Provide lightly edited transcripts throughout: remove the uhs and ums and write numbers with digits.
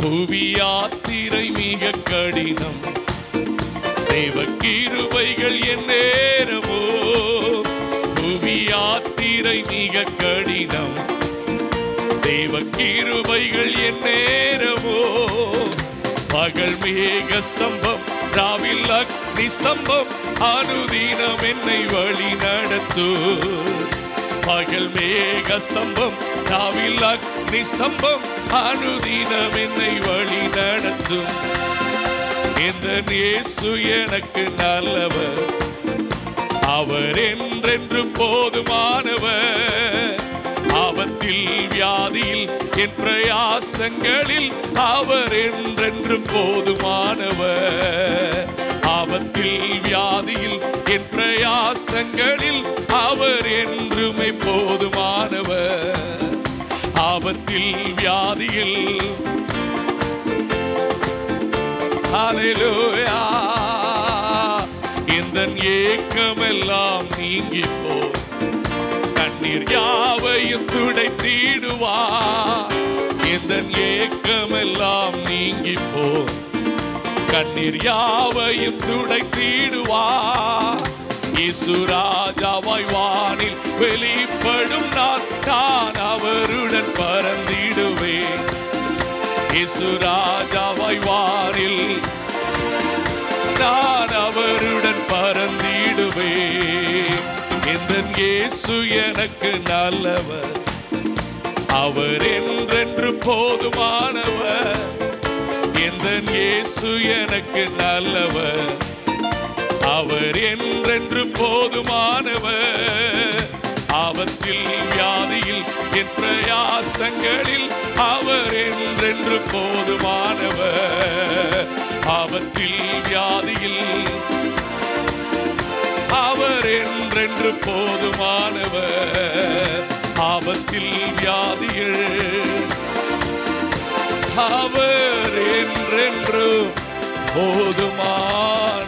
புவி யாத்திரை மிக கடினம், தேவ கிருபைகள் என் நேரமோ. புவி யாத்திரை மிக கடினம், தேவ கிருபைகள் என் நேரமோ. பகல் மேக ஸ்தம்பம், ராவில் அக்னி ஸ்தம்பம், அனுதினம் என்னை வழி நடத்தும். பகல் மேக ஸ்தம்பம், ராவில் அக்னி ஸ்தம்பம், அனுதினம் என்னை வழி நடத்தும். இந்த இயேசு எனக்கு நல்லவர், அவர் என்றென்று போதுமானவர். ஆபத்தில் வியாதியில் என் பிரயாசங்களில் அவர் என்றென்று போதுமானவர். ஆபத்தில் வியாதியில் என் பிரயாசங்களில் அவர் என்றுமே போதுமானவர். ஆபத்தில் வியாதியில் ஹல்லேலூயா, இந்த ஏக்கமெல்லாம் நீங்கி போ, கண்ணீர் யாவையும் துடைத்திடுவார். இந்த ஏக்கமெல்லாம் நீங்கி போ, கண்ணீர் யாவையும் துடைத்திடுவார். இயேசு ராஜாவாய் வானில் வெளிப்படும் நான், நான் அவருடன் பறந்திடுவேன். இயேசு ராஜாவாய் வானில் நான் அவருடன் பறந்திடுவேன். இந்த இயேசு எனக்கு நல்லவர், அவர் என்றென்று போதுமானவர். இந்த இயேசு எனக்கு நல்லவர், அவர் என்றென்று போதுமானவர். ஆபத்தில் வியாதியில் என் பிரயாசங்களில் அவர் என்றென்று போதுமானவர். ஆபத்தில் வியாதியில் அவர் என்றென்று போதுமானவர். ஆபத்தில் வியாதியில் அவர் என்றென்று போதுமானவர்.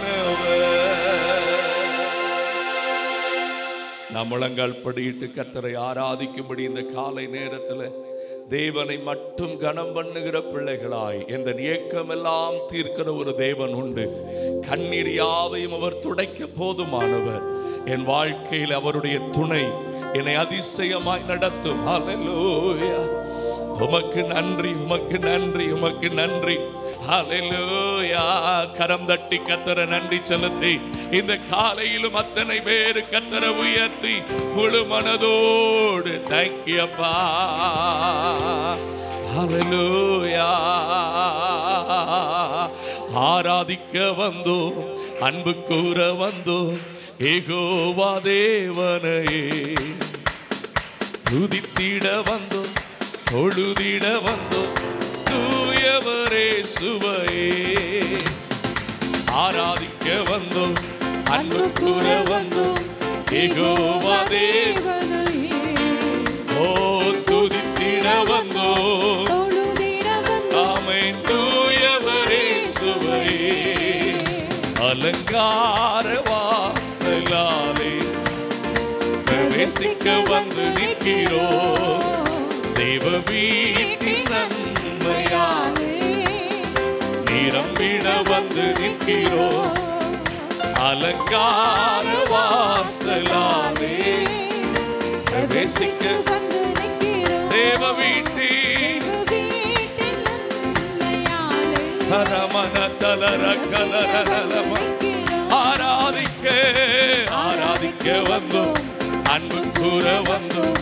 நாம் முழங்கால் படியிட்டு கர்த்தரை ஆராதிக்கும்படி இந்த காலை நேரத்தில் தேவனை மட்டும் கனம் பண்ணுகிற பிள்ளைகளாய், எந்த ஏக்கமெல்லாம் தீர்க்கிற ஒரு தேவன் உண்டு. கண்ணீர் யாவையும் அவர் துடைக்க போதுமானவர். என் வாழ்க்கையில் அவருடைய துணை என்னை அதிசயமாய் நடத்தும். ஹல்லேலூயா, உமக்கு நன்றி, உமக்கு நன்றி, உமக்கு நன்றி. ஹல்லேலூயா, கரம் தட்டி கர்த்தரை நன்றி செலுத்தி இந்த காலையிலும் அத்தனை பேரு கர்த்தரை உயர்த்தி முழு மனதோடு தேங்க்யூ அப்பா. ஹல்லேலூயா, ஆராதிக்க வந்தோம், அன்பு கூற வந்தோம், யெகோவா தேவனையே துதித்திட வந்தோம், தொழுதிட வந்தோம், தூயவரே சுவையே. ஆராதிக்க வந்தோம், அன்பு கூற வந்தோம், யெகோவா தேவனையே. ஓ துதித்திட வந்தோம், ஆமென், தூயவரே சுவையே. அலங்கார வாசலாலே பிரவேசிக்க வந்து நிற்கிறோம், தேவ வீட்டின் நன்மையாலே நிரம்பிட வந்து நிற்கிறோம். அலங்கார வாசலாலே பிரவேசிக்க வந்து நிற்கிறோம், தேவ வீட்டின் ஹரமன தலர கலரலம. ஆராதிக்க ஆராதிக்க வந்தோம், அன்பு கூற வந்தோம்,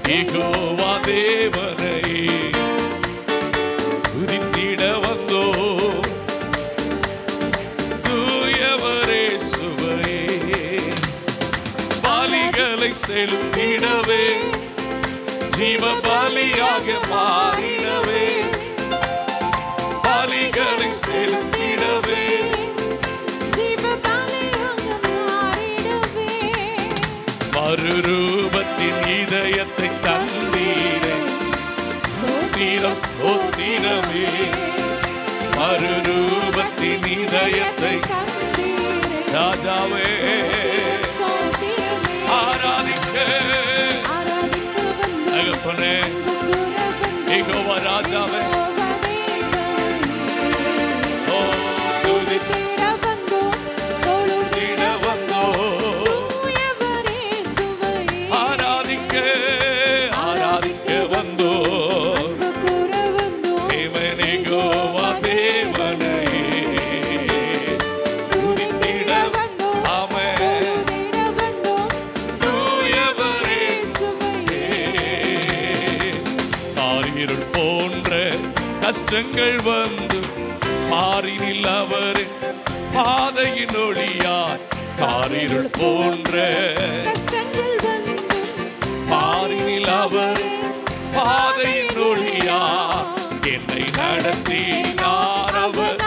யெகோவா தேவனையே துதித்திட வந்தோம், தூயவரே சுவையே. பலிகளை செலுத்திடவே, ஜீவ பலியாக மாறிடவே, பலிகளை செலுத்திடவே, மறுரூபத்தின் இதயத்தை தந்தீரே, ஸ்தோத்திரம் ஸ்தோத்திரமே. மறுரூபத்தின் இதயத்தை ராஜாவே ஆராதிக்க தகப்பனே, யெகோவா ராஜாவே காரிருள் போன்ற கஷ்டங்கள் வந்து பாரினில் அவர் பாதையின் ஒளியார். காரிருள் போன்ற கஷ்டங்கள் வந்து பாரினில் அவர் பாதையின் ஒளியார். என்னை நடத்தினார் அவர்.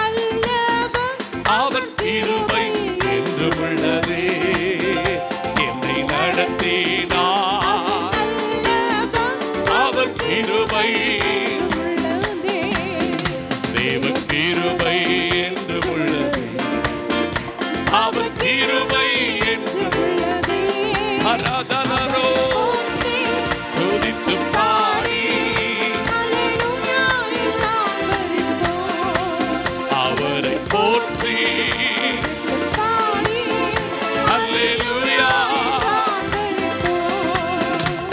அவர் கிருபை என்று உள்ளதே. என்னை நடத்தினார் அவர் கிருபை. தேவ கிருபை என்று உள்ளதே. அவர் கிருபை என்று உள்ளதே. ஆராதனரோ துதித்து பாடி அவரை போற்றி அல்லேலூயா.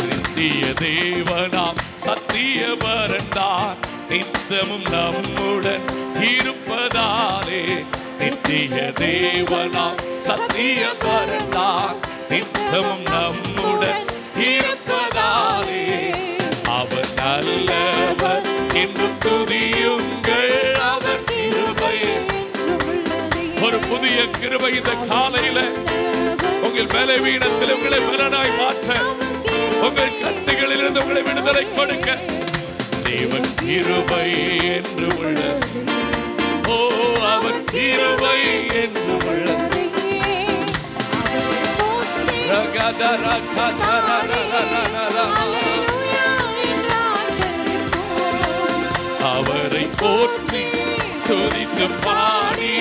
நித்திய தேவனாம் சத்திய பரந்தார் நித்தமும் நம்முடன் இருப்பதாலே. நித்திய தேவனாம் சத்திய பரந்தார் நித்தமும் நம்முடன் இருப்பதாலே. அவர் நல்லவர் என்று துதியுங்கள். அவர் கிருபை. ஒரு புதிய கிருபை இந்த காலையில உங்கள் பலவீனத்தில் உங்களை பலனாய் மாற்ற, உங்கள் கட்டுகளிலிருந்து உங்களை விடுதலை கொடுக்க தேவன் கிருபை என்று உள்ளது. ஓ, அவர் கிருபை என்று உள்ளது. அவரை போற்றி துதித்து பாடி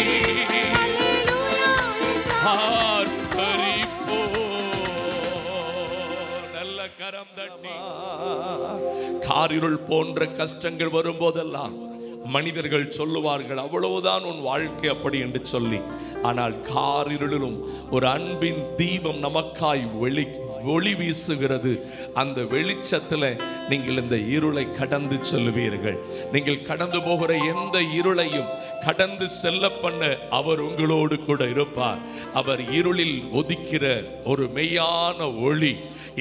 நல்ல கரம் தட்டி. காரிருள் போன்ற கஷ்டங்கள் வரும்போதெல்லாம் மனிதர்கள் சொல்லுவார்கள், அவ்வளவுதான் உன் வாழ்க்கை அப்படி என்று சொல்லி. ஆனால் காரிருளிலும் ஒரு அன்பின் தீபம் நமக்காய் ஒளி வீசுகிறது. அந்த வெளிச்சத்தில் நீங்கள் இந்த இருளை கடந்து செல்வீர்கள். நீங்கள் கடந்து போகிற எந்த இருளையும் கடந்து செல்ல பண்ண அவர் உங்களோடு கூட இருப்பார். அவர் இருளில் ஒதிக்கிற ஒரு மெய்யான ஒளி.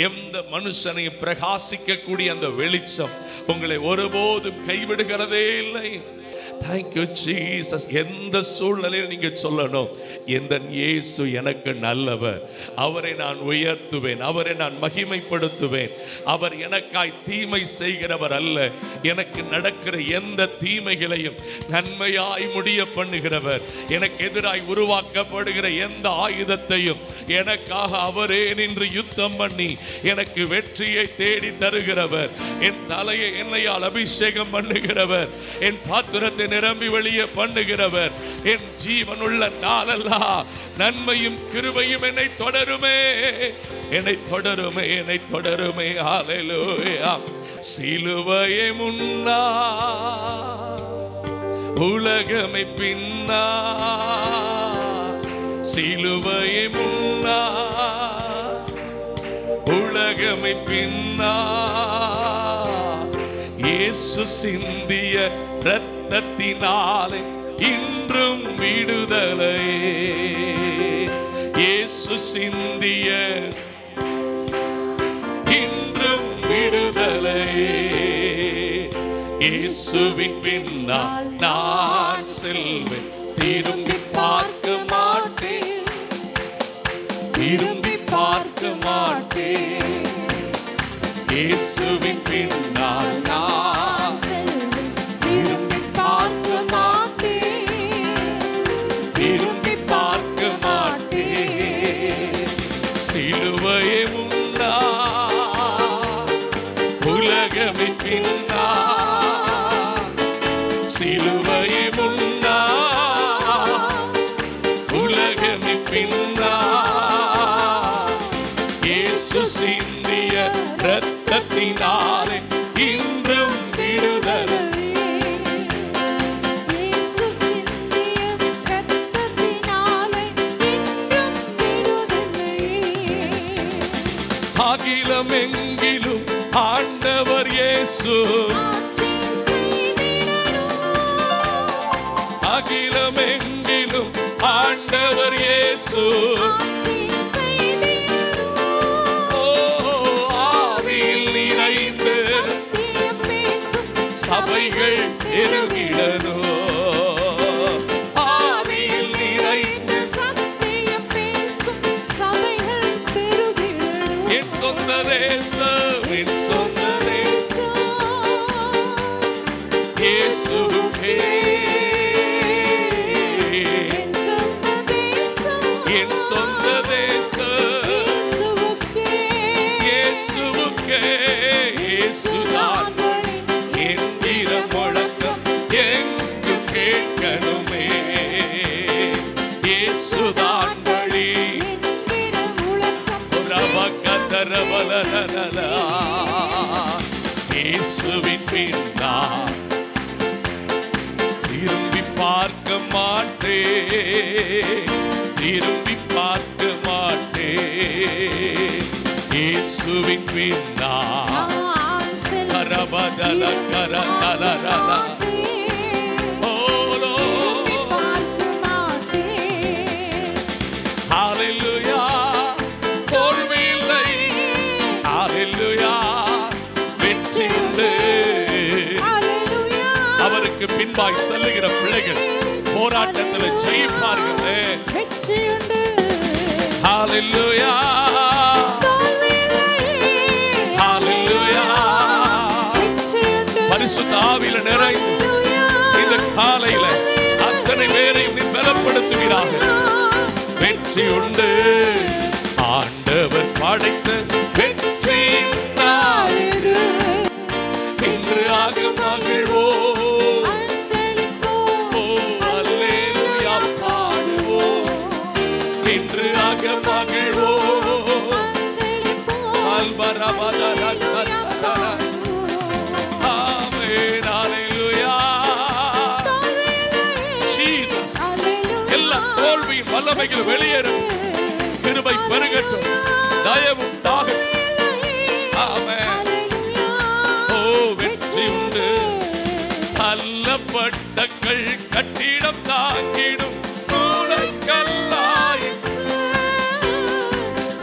எந்த மனுஷனையும் பிரகாசிக்கக்கூடிய அந்த வெளிச்சம் உங்களை ஒருபோதும் கைவிடுகிறதே இல்லை. Thank you Jesus. எந்த சூழ்நிலையில் நீங்க சொல்லணும், எந்த இயேசு எனக்கு நல்லவர், அவரை நான் உயர்த்துவேன், அவரை நான் மகிமைப்படுத்துவேன். அவர் எனக்காய் தீமை செய்கிறவர் அல்ல, எனக்கு நடக்கிற எந்த தீமைகளையும் நன்மையாய் முடிய பண்ணுகிறவர். எனக்கு எதிராய் உருவாக்கப்படுகிற எந்த ஆயுதத்தையும் எனக்காக அவரே நின்று யுத்தம் பண்ணி எனக்கு வெற்றியை தேடி தருகிறவர். என் தலையை எண்ணெயால் அபிஷேகம் பண்ணுகிறவர், என் பாத்திரத்தை நிரம்பி வெளியே பண்ணுகிறவர். என் ஜீவனுள்ள நாளெல்லாம் நன்மையும் கிருபையும் என்னை தொடருமே, என்னை தொடருமே, என்னை தொடருமே. ஹல்லேலூயா. சிலுவையை முன்னா உலகமை பின்னா, சிலுவையை முன்னா உலகமை பின்னா, இயேசு சிந்திய இரத்தத்தினாலே இன்றும் விடுதலை. இயேசு சிந்திய இன்றும் விடுதலை. இயேசுவின் பின்னால் நான் செல்வேன், திரும்பி பார்க்க மாட்டேன், திரும்பி பார்க்க மாட்டேன். இயேசுவின் பின்னால் நான் திரும்பி பார்க்க மாட்டேன், திரும்பி பார்க்க மாட்டேன். சிலுவையை முன்னா உலகமை பின்னா, சிலுவையை முன்னா உலகமை பின்னா, இயேசு சிந்திய இரத்தத்தினாலே இன்றும் விடுதலை. இயேசு சிந்திய இரத்தத்தினாலே இன்றும் விடுதலை. அகிலம் எங்கிலும் ஆண்டவர் இயேசு, அகிலம் எங்கிலும் ஆண்டவர் இயேசு. ஆவியில் நிறைந்து அவைகள் பெருகிடணும். ஆவியில் நிறைந்து சத்தியம் பேசும் சபைகள் பெருகிடணும். என் சொந்த தேசம், என் சொந்த தேசம் இயேசுவுக்கே. என் சொந்த தேசம் என் சொந்த தேசம் இயேசுவுக்கே. இயேசுவுக்கே. இயேசுதான் என்கிற முழக்கம் எங்கும் கேட்கணுமே. இயேசுதான் வழி. என்கிற முழக்கம் ரவகதரவலலலலா. இயேசுவின் பின்னால் திரும்பி பார்க்க மாட்டேன், திரும்பி பார்க்க மாட்டேன். இயேசுவின் பின்னால் நான் செல்ல கரபதல கரதலரல. ஓ Lord. பார்க்க மாட்டேன். ஹalleluya. தோல்வி இல்லை. ஹalleluya. வெற்றி உண்டு. ஹalleluya. அவருக்கு பின்பாய் செல்லுகிற பிள்ளைகள் போராட்டத்தில் ஜெயிப்பார்களே. வெற்றியுண்டு. ஹalleluya. தோல்வியில்லை. ஹalleluya. வெற்றியுண்டு. பரிசுத்த ஆவியில நிறைந்து ஹalleluya. இந்த காலையில அத்தனை பேரையும் நீ பலப்படுத்துகிறார்கள். வெற்றி உண்டு. ஆண்டவர் படைத்த வெற்றியின் நாள் இது இன்று ஆக மகிழ்வோம். அன்பளிப்போம். ஓ அல்லேலூயா பாடுவோம். இன்று ஆக மகிழ்வோம். அன்பளிப்போம். அல்பரபதரகதர. ஆமென். ஹalleluya. ஜீசஸ். எல்லா தோல்வியின் வல்லமைகள் வெளியேறும். கிருபை பெருகட்டும். தயவும் தாகட்டும். ஆமென். ஓ வெற்றி உண்டு. தள்ளப்பட்ட கட்டிடம் தாங்கிடும் மூளைக்கல்லாய்.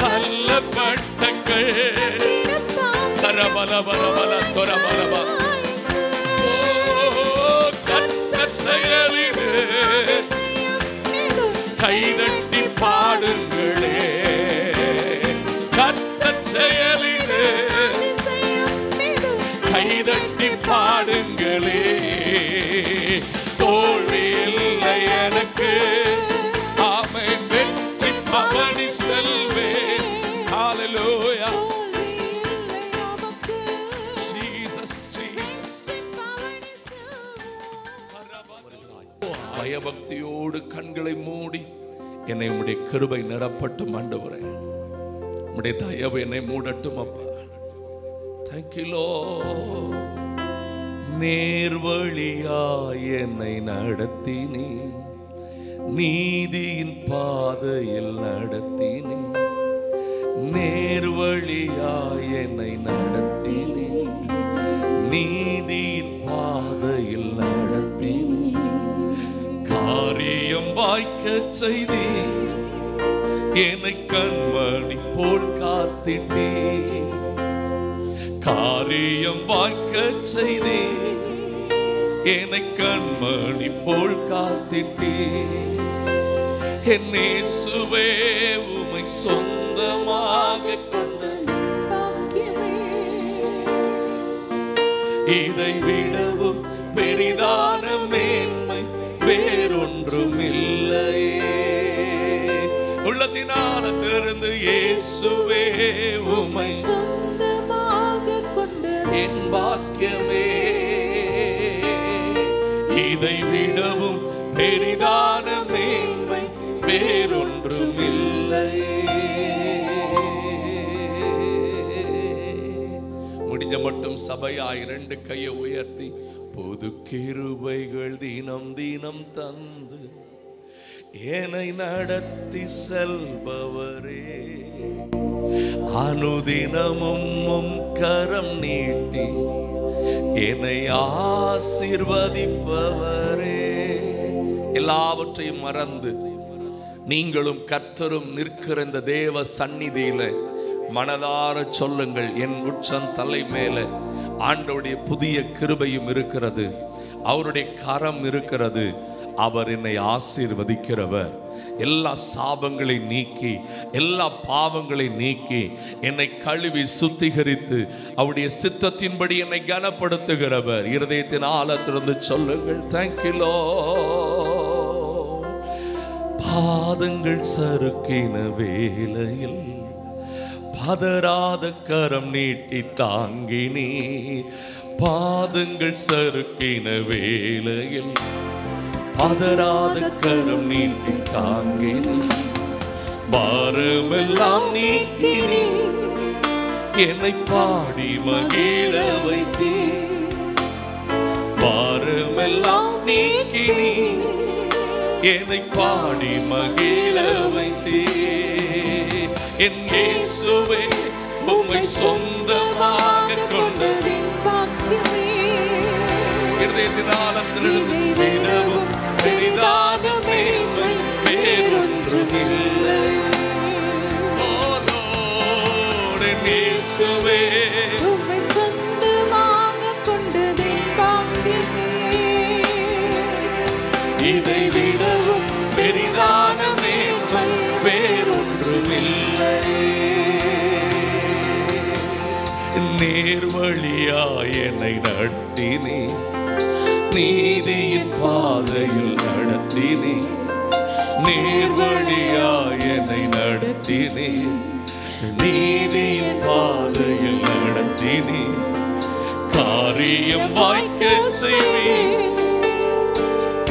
தள்ளப்பட்ட கரபலபலபல தொரபலப. ஓ கர்த்தர் செயலிலே கைதட்டி பாடுங்களே. கர்த்தர் செயலிலே கைதட்டி பாடுங்களே. தோல்வி இல்லை எனக்கு. ஆமென். வெற்றி பவனி செல்வேன். ஹalleluya. Jesus, Jesus. பயபக்தியோடு கண்களை மூடி என்னை உம்முடைய கிருபை நிரப்பட்டும் ஆண்டவரே. உம்முடைய தயவு என்னை மூடட்டும் அப்பா. Thank you Lord. நேர்வழியாய் என்னை நடத்தினீ, நீதியின் பாதையில் நடத்தினீ. நேர்வழியாய் என்னை நடத்தினீ, நீதியின் பாதையில் நடத்தினீ. காரியம் வாய்க்க செய்தீ, என்னை கண்மணி போல் காத்திட்டீ. காரியம் வாய்க்க செய்தீ, என்னை கண்மணி போல் காத்திட்டீ. என் இயேசுவே உம்மை சொந்தமாக கொண்ட இதை விடவும் பெரிதான மேன்மை வேறொன்றும் இல்லையே. உள்ளத்தினாலிருந்து இயேசுவே உம்மை சொந்தமாக கொண்டு என் பாக்கியமே. இதை விடவும் பெரிதான மேன்மை வேறொன்றும் இல்லையே. முடிஞ்ச மட்டும் சபையாய் 2 கையை உயர்த்தி புது கிருபைகள் தினம் தினம் தந்து என்னை நடத்தி செல்பவரே. அனுதினமும் உம் கரம் நீட்டி என்னை ஆசீர்வதிப்பவரே. எல்லாவற்றையும் மறந்து நீங்களும் கர்த்தரும் நிற்கிற இந்த தேவ சந்நிதியில மனதார சொல்லுங்கள். என் உச்சம் தலை மேல ஆண்டவருடைய புதிய கிருபையும் இருக்கிறது, அவருடைய கரம் இருக்கிறது. அவர் என்னை ஆசீர்வதிக்கிறவர். எல்லா சாபங்களை நீக்கி, எல்லா பாவங்களை நீக்கி, என்னை கழுவி சுத்திகரித்து அவருடைய சித்தத்தின்படி என்னை கனப்படுத்துகிறவர். இருதயத்தின் ஆழத்திலிருந்து சொல்லுங்கள், தேங்க்யூ லார்ட். பாதங்கள் சறுக்கின வேளையில் பதறாத கரம் நீட்டி தாங்கினீர். பாதங்கள் சறுக்கின வேளையில் பதறாத கரம் நீட்டி தாங்கினீர். பாரமெல்லாம் நீக்கினீர், என்னை பாடி மகிழ வைத்தீர். பாரமெல்லாம் நீக்கினீர், என்னை பாடி மகிழ வைத்தீர். என் இயேசுவே, உம்மை சொந்தமாக கொண்டது இருதயத்தின் ஆழத்திலிருந்து விடவும் பெரிதான மேன்மை வேறொன்றுமில்லை. ஓ Lord, என் இயேசுவே, உம்மை சொந்தமாக கொண்டதே பாக்கியமே. இதை விடவும் பெரிதான மேன்மை வேறொன்றுமில்லை. நேர்வழியாய் என்னை நடத்தினே, நீதியின் பாதையில் நடத்தினே. நேர்வழியாய் என்னை நடத்தினே, நீதியின் பாதையில் நடத்தினே. காரியம் வாய்க்க செய்வே,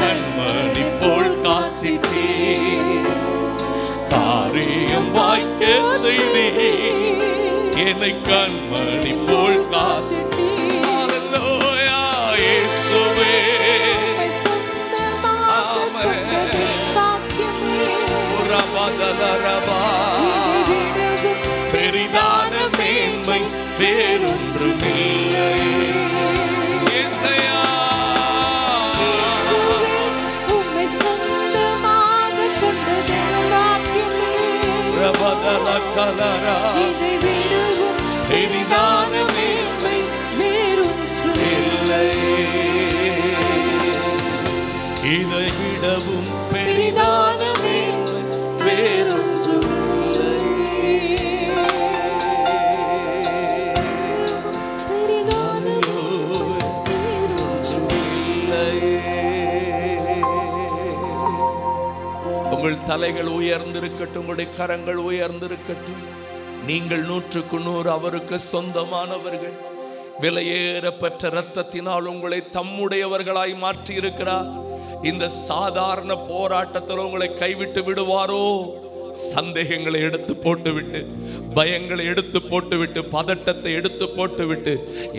கண்மணி போல் காத்திட்டே. காரியம் வாய்க்க செய்வே, என்னை கண்மணி போல் காத்திட்டே. ஹல்லேலூயா இயேசுவே, பெரிதான மேன்மை வேறொன்றுமில்லை. இயேசையா, உம்மை சொந்தமாக கொண்டதே பாக்கியமே. இதை விடவும் பெரிதான மேன்மை வேறொன்றுமில்லை. இதை விடவும் பெரிதான மேன்மை வேறொன்றுமில்லை. பெரிதான உங்கள் தலைகள் உயர்ந்திருக்கட்டும், உங்களுடைய கரங்கள் உயர்ந்திருக்கட்டும். நீங்கள் 100க்கு 100 அவருக்கு சொந்தமானவர்கள். விலையேறப்பெற்ற இரத்தத்தினால் உங்களை தம்முடையவர்களாய் மாற்றி இருக்கிறார். இந்த சாதாரண போராட்டத்தில் உங்களை கைவிட்டு விடுவாரோ? சந்தேகங்களை எடுத்து போட்டுவிட்டு, பயங்களை எடுத்து போட்டுவிட்டு, பதட்டத்தை எடுத்து போட்டுவிட்டு,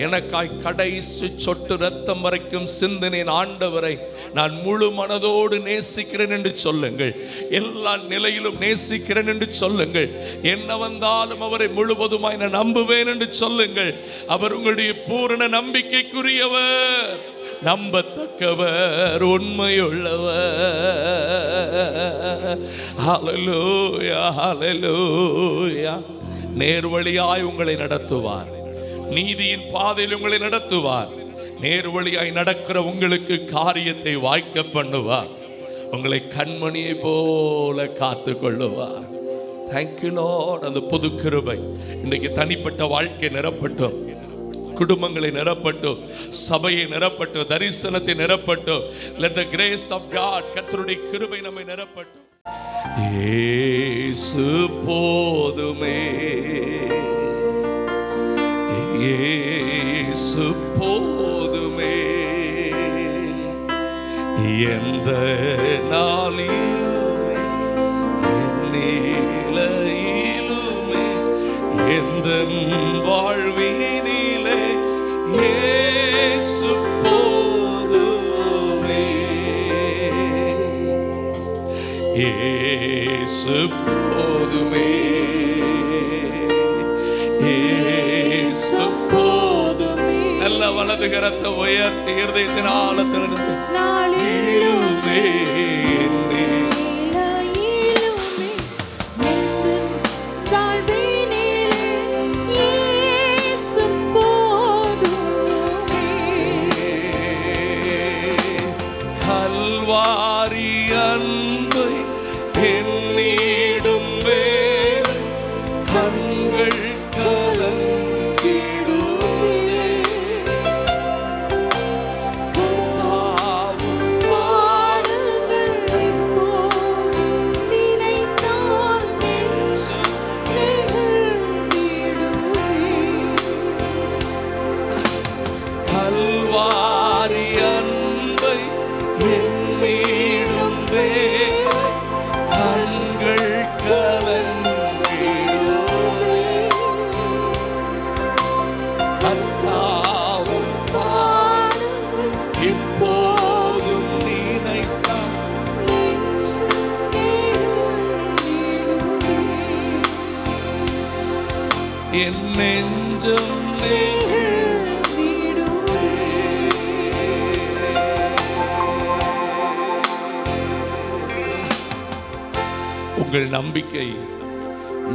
எனக்காய் கடைசி சொட்டு ரத்தம் வரைக்கும் சிந்தினேன் ஆண்டவரை நான் முழு மனதோடு நேசிக்கிறேன் என்று சொல்லுங்கள். எல்லா நிலையிலும் நேசிக்கிறேன் என்று சொல்லுங்கள். என்ன வந்தாலும் அவரை முழுவதுமாய் நான் நம்புவேன் என்று சொல்லுங்கள். அவர் உங்களுடைய பூரண நம்பிக்கைக்குரியவர், நம்பத்தக்கவர், உண்மையுள்ளவர். ஹல்லேலூயா, ஹல்லேலூயா. நேர்வழியாய் உங்களை நடத்துவார், நீதியின் பாதையில் உங்களை நடத்துவார். நேர்வழியாய் நடக்கிற உங்களுக்கு காரியத்தை வாய்க்க பண்ணுவார். உங்களை கண்மணியை போல காத்து கொள்ளுவார். Thank you Lord. அந்த புது கிருபை இன்றைக்கு தனிப்பட்ட வாழ்க்கை நிரப்பட்டும், குடும்பங்களை நிரப்பட்டும், சபையை நிரப்பட்டும், தரிசனத்தை நிரப்பட்டும். Let the grace of God, கர்த்தருடைய கிருபை நம்மை நிரப்பட்டும். இயேசு போதுமே, இயேசு போதுமே. எந்த நாளிலுமே, நிலையிலுமே, எந்த வாழ்வினிலே இயேசு போதுமே. இயேசு போதுமே, இயேசு போதுமே. நல்ல வலது கரத்தை உயர்த்தி இருதயத்தின் ஆழத்திலிருந்து நாளிலுமே வாழ்வினிலே இயேசு போதுமே. என் நெஞ்சம் உங்கள் நம்பிக்கை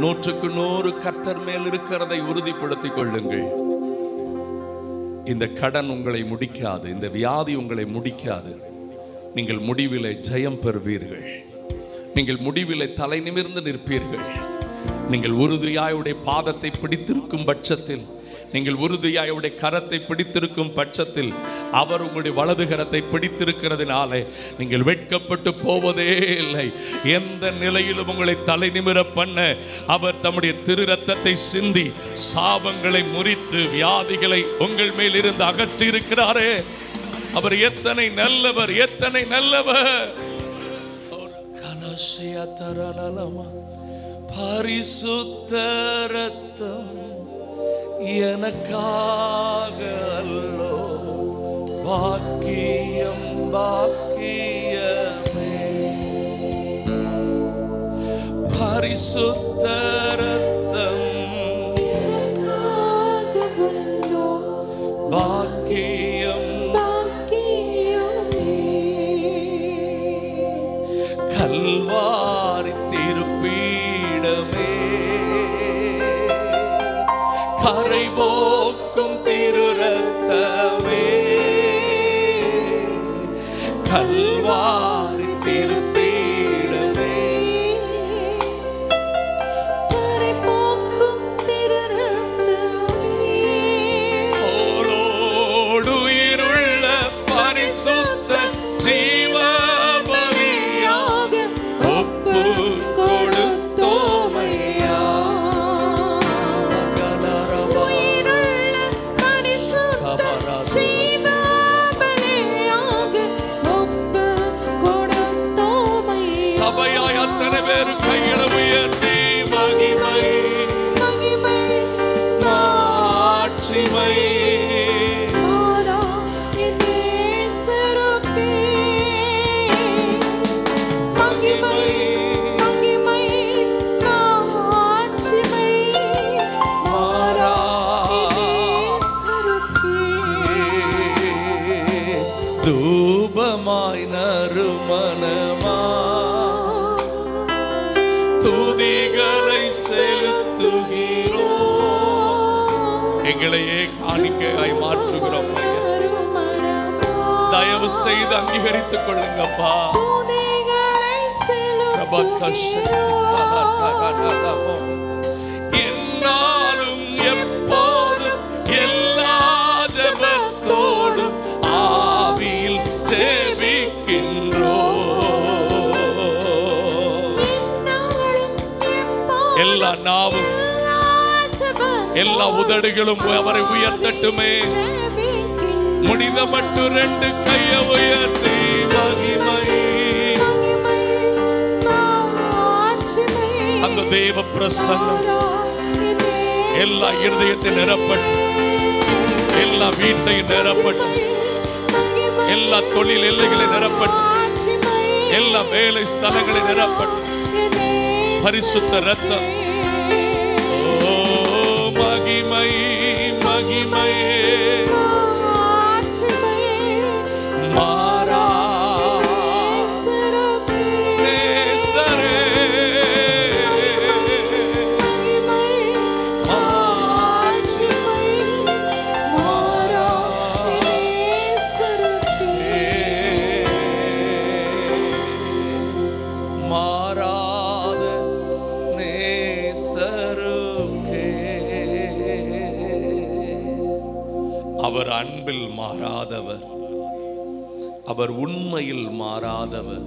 100% கர்த்தர் மேல் இருக்கிறதை உறுதிப்படுத்திக் கொள்ளுங்கள். இந்த கடன் உங்களை முடிக்காது, இந்த வியாதி உங்களை முடிக்காது. நீங்கள் முடிவிலே ஜெயம் பெறுவீர்கள். நீங்கள் முடிவிலே தலை நிமிர்ந்து நிற்பீர்கள். நீங்கள் உறுதியாயுடைய பாதத்தை பிடித்திருக்கும் பட்சத்தில், நீங்கள் உறுதியாயுடைய கரத்தை பிடித்திருக்கும் பட்சத்தில், அவர் உங்களுடைய வலது கரத்தை பிடித்திருக்கிறதுனாலே நீங்கள் வெட்கப்பட்டு போவதே இல்லை. எந்த நிலையிலும் உங்களை தலை நிமிர பண்ண அவர் தம்முடைய திரு ரத்தத்தை சிந்தி சாபங்களை முறித்து வியாதிகளை உங்கள் மேல் இருந்து அகற்றி இருக்கிறாரே. அவர் எத்தனை நல்லவர், எத்தனை நல்லவர். பரிசுத்த ரத்தம் எனக்காக அல்லோ, பாக்கியம் பாக்கியமே. பரிசுத்த ரத்தம் எனக்காக அல்லோ, பாக்கியம் பாக்கியமே. கல்வாரி திருப்பீடமே, கரை போக்கும் திரு ரத்தமே. கல்வாரி திருப்பீடமே, கரை போக்கும் திரு ரத்தமே. ஓரோடுயிருள்ள பரிசுத்த ஜீவ பலியாக ஒப்பு கொடுத்தோமையா. சபையாய் அத்தனை பேரு கைகளை உயர்த்தி மகிமை மாட்சிமை தூபமாய் நறுமணமா துதிகளை செலுத்துகிறோம். எங்களையே காணிக்கையாய் மாற்றுகிறோம். தயவு செய்து அங்கீகரித்துக் கொள்ளுங்கப்பா. என்னாலும் எப்போதும் எல்லா ஜெபத்தோடும் ஆவியில் ஜெபிக்கின்றோம். எல்லா நாவும் எல்லா உதடுகளும் அவரை உயர்த்தட்டுமே. முடிந்த மட்டும் 2 கையை உயர்த்தி மகிமை. அந்த தேவ பிரசன்னம் எல்லா இருதயத்தை நிரப்பட்டு, எல்லா வீட்டை நிரப்பட்டு, எல்லா தொழில் எல்லைகளை நிரப்பட்டு, எல்லா வேலை ஸ்தலங்களை நிரப்பட்டு. பரிசுத்த ரத்தம், ஓ மகிமை மகிமையே மாறா நேசரே மாறா மாறாத நேசருக்கே. அவர் அன்பில் மாறாதவர், அவர் உண்மையில் மாறாதவர்.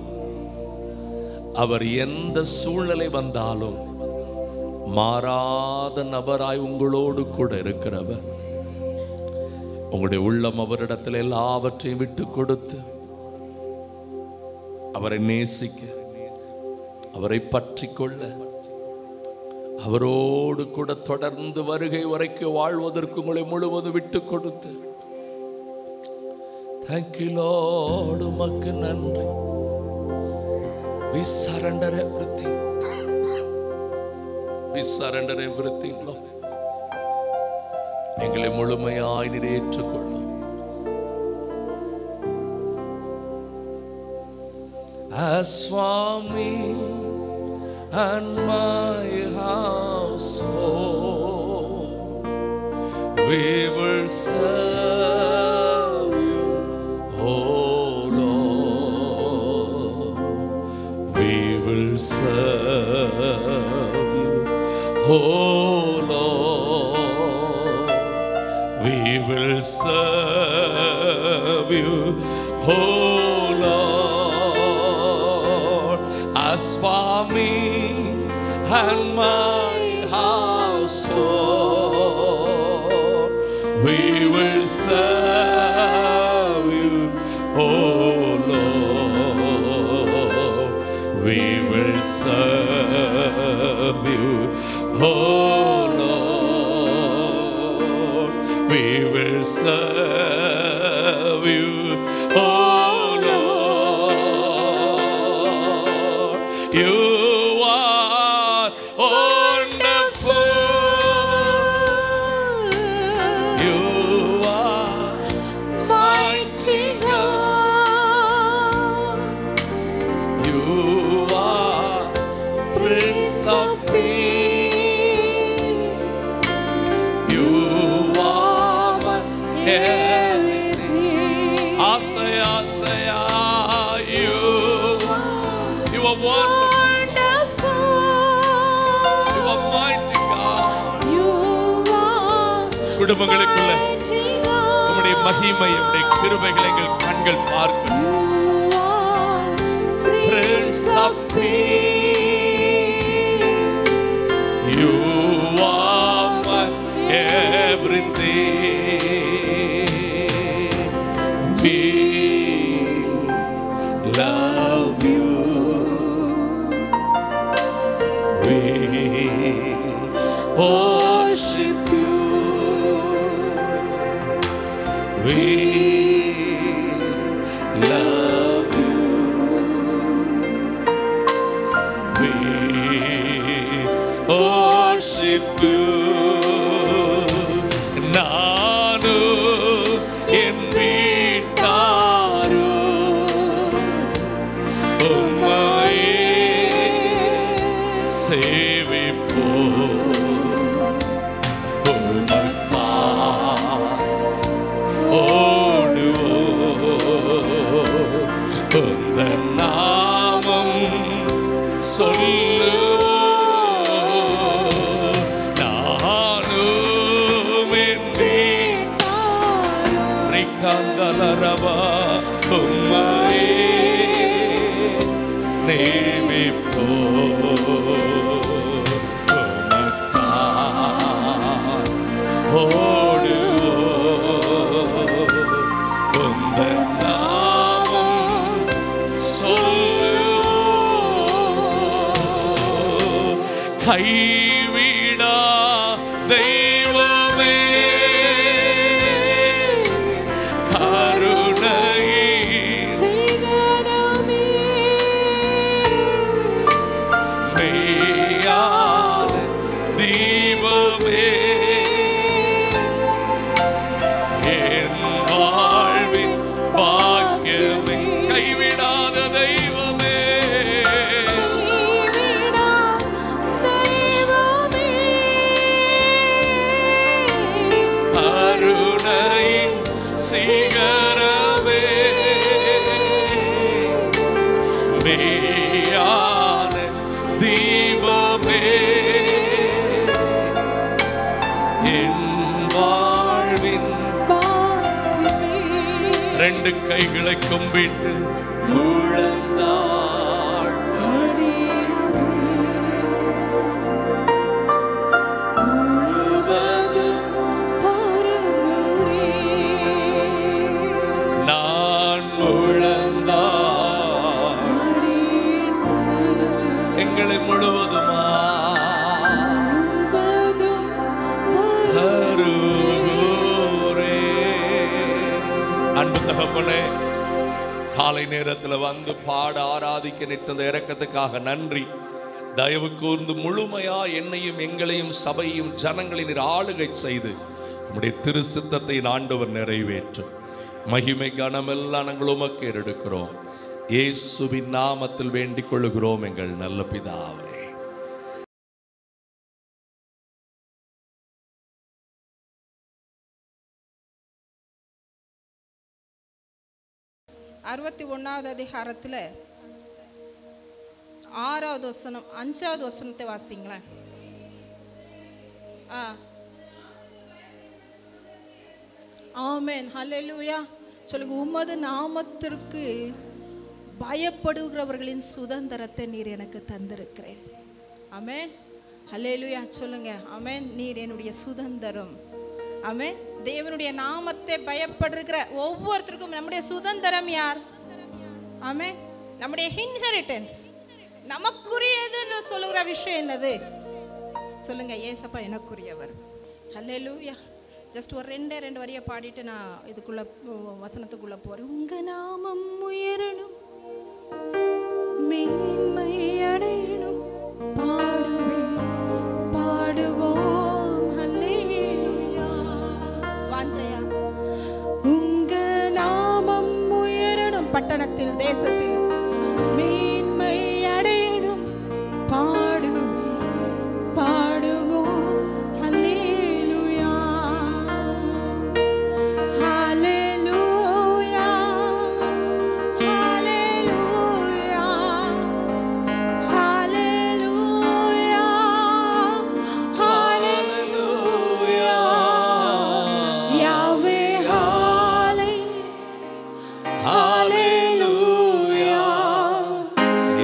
அவர் எந்த சூழ்நிலை வந்தாலும் மாறாத நபராய் உங்களோடு கூட இருக்கிறவர். உங்களுடைய உள்ளம் அவரிடத்தில் எல்லாவற்றையும் விட்டு கொடுத்து அவரை நேசிக்க, அவரை பற்றி கொள்ள, அவரோடு கூட தொடர்ந்து வருகை வரைக்கும் வாழ்வதற்கு உங்களை முழுவதும் விட்டு கொடுத்து. Thank you Lord, உமக்கு நன்றி. We surrender everything. We surrender everything, Lord. எங்களை முழுமையாய் நீர் ஏற்றுக்கொள்ளும். As for me and my household, we will serve you, O Lord. We will serve you, O Lord. We will serve you, O Lord. As for me and my household, we will serve you, O Lord. We will serve you, O Lord. We will serve you, O Lord. You are wonderful. You are mighty God. You are Prince of Peace. You are my everything. Asaya, Asaya, you are wonderful. You are mighty God. You are குடும்பங்களுக்குள்ள mighty God. உம்முடைய மகிமை, உம்முடைய கிருபைகளை எங்கள் கண்கள் பார்க்கும். You are Prince of Peace. You are my everything. We love you. We worship you. We love you. We worship you. நானு என் வீட்டாரு உம்மையே சேவிப்போ. உமக்கா ஓடுவோ. உந்த நாமம் சொல்லுவோ. நானும் என் வீட்டாரபா உம்மையே சேவிப்போ. உமக்கா ஓடுவோ. உந்த நாமம் சொல்லுவோ. கைவிடா தெய்வமே, கருணையின் சிகரமே, மெய்யான தீபமே, என் வாழ்வின் பாக்கியமே. கைவிடாத தெய்வமே, கைவிடா தெய்வமே, கருணையின் சிகரமே, மெய்யான தீபமே, என் வாழ்வின். பாக்கியமே. ரெண்டு கைகளை கும்பிட்டு முழந்தாள் முழுவதும் தருகிறே. நான் முழந்தாள் எங்களை முழுவதுமா முழுவதும் தருகிறே. அன்பு தகப்பனே, காலை நேரத்தில் வந்து பாட ஆராதிக்க நிற்ற இரக்கத்துக்காக நன்றி. தயவு கூர்ந்து முழுமையா என்னையும் எங்களையும் சபையும் ஜனங்களை நீர் ஆளுகை செய்து உம்முடைய திரு சித்தத்தை ஆண்டவர் நிறைவேற்றும். மகிமை கனமெல்லாம் நாங்கள் உமக்கு ஏறெடுக்கிறோம். இயேசுவின் நாமத்தில் வேண்டிக் கொள்ளுகிறோம் எங்கள் நல்ல பிதாவே. அறுபத்தி 61வது அதிகாரத்தில் 6வது வசனம் 5வது வசனத்தை வாசிங்களேன். ஆமென், ஹல்லேலூயா. சொல்லுங்க, உமது நாமத்திற்கு பயப்படுகிறவர்களின் சுதந்திரத்தை நீர் எனக்கு தந்திருக்கிறேன். ஆமென், ஹல்லேலூயா. சொல்லுங்க, ஆமென். நீர் என்னுடைய சுதந்திரம். ஆமென். தேவனுடைய நாமத்தை பயப்படுகிற ஒவ்வொருத்தருக்கும் நம்முடைய சுதந்திரம் யார்? ஆமென். நம்முடைய இன்ஹெரிட்டன்ஸ், நமக்குரியதுன்னு சொல்லுகிற விஷயம் என்னது? சொல்லுங்க, ஏசப்பா எனக்குரியவர். ஹல்லேலூயா. ஜஸ்ட் ஒரு ரெண்டு வரியை பாடிட்டு நான் இதுக்குள்ள வசனத்துக்குள்ள போறேன். உங்க நாமம் உயரணும், மேன்மை அடையணும், பாடுவோம் ஹல்லேலூயா. வாஞ்சையா, உங்க நாமம் உயரணும், பட்டணத்தில் தேசத்தில் மேன்மை அடையணும், பாடுவோம் ஹல்லேலூயா. ஹல்லேலூயா, ஹல்லேலூயா, ஹல்லேலூயா, ஹல்லேலூயா. யாவே ஹல்லேலூயா,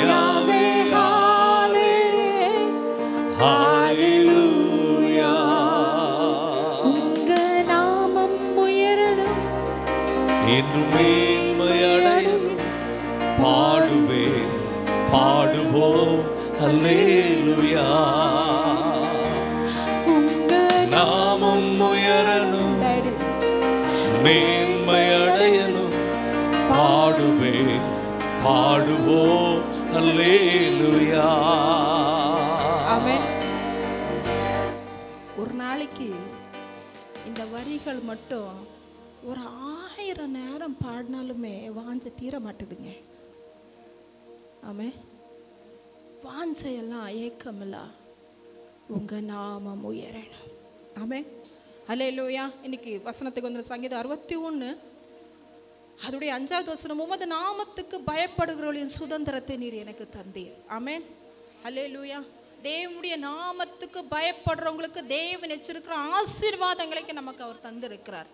யாவே ஹல்லேலூயா. உங்க நாமம் உயரணும், என்றும் மேன்மை அடையணும், பாடுவோம் ஹல்லேலூயா. உங்க நாமம் உயரணும், மேன்மை அடையணும், பாடுவோம் ஹல்லேலூயா. ஆமென். ஒரு நாளைக்கு இந்த வரிகள் மட்டும் ஒரு 1000 நேரம் பாடினாலுமே வாஞ்சை தீர மாட்டுதுங்க. ஆமென். வாஞ்சையெல்லாம் ஏக்கமில்லா உங்க நாமம் உயரணும். ஆமென், ஹல்லேலூயா. இன்னைக்கு வசனத்துக்கு வந்து சங்கீதம் 61 அதோடைய 5வது வசனம், உமது நாமத்துக்கு பயப்படுகிறவர்களின் சுதந்திரத்தை நீர் எனக்கு தந்தீர். ஆமென், ஹல்லேலூயா. தேவனுடைய நாமத்துக்கு பயப்படுறவங்களுக்கு தேவன் வச்சிருக்கிற ஆசீர்வாதங்களுக்கு நமக்கு அவர் தந்திருக்கிறார்.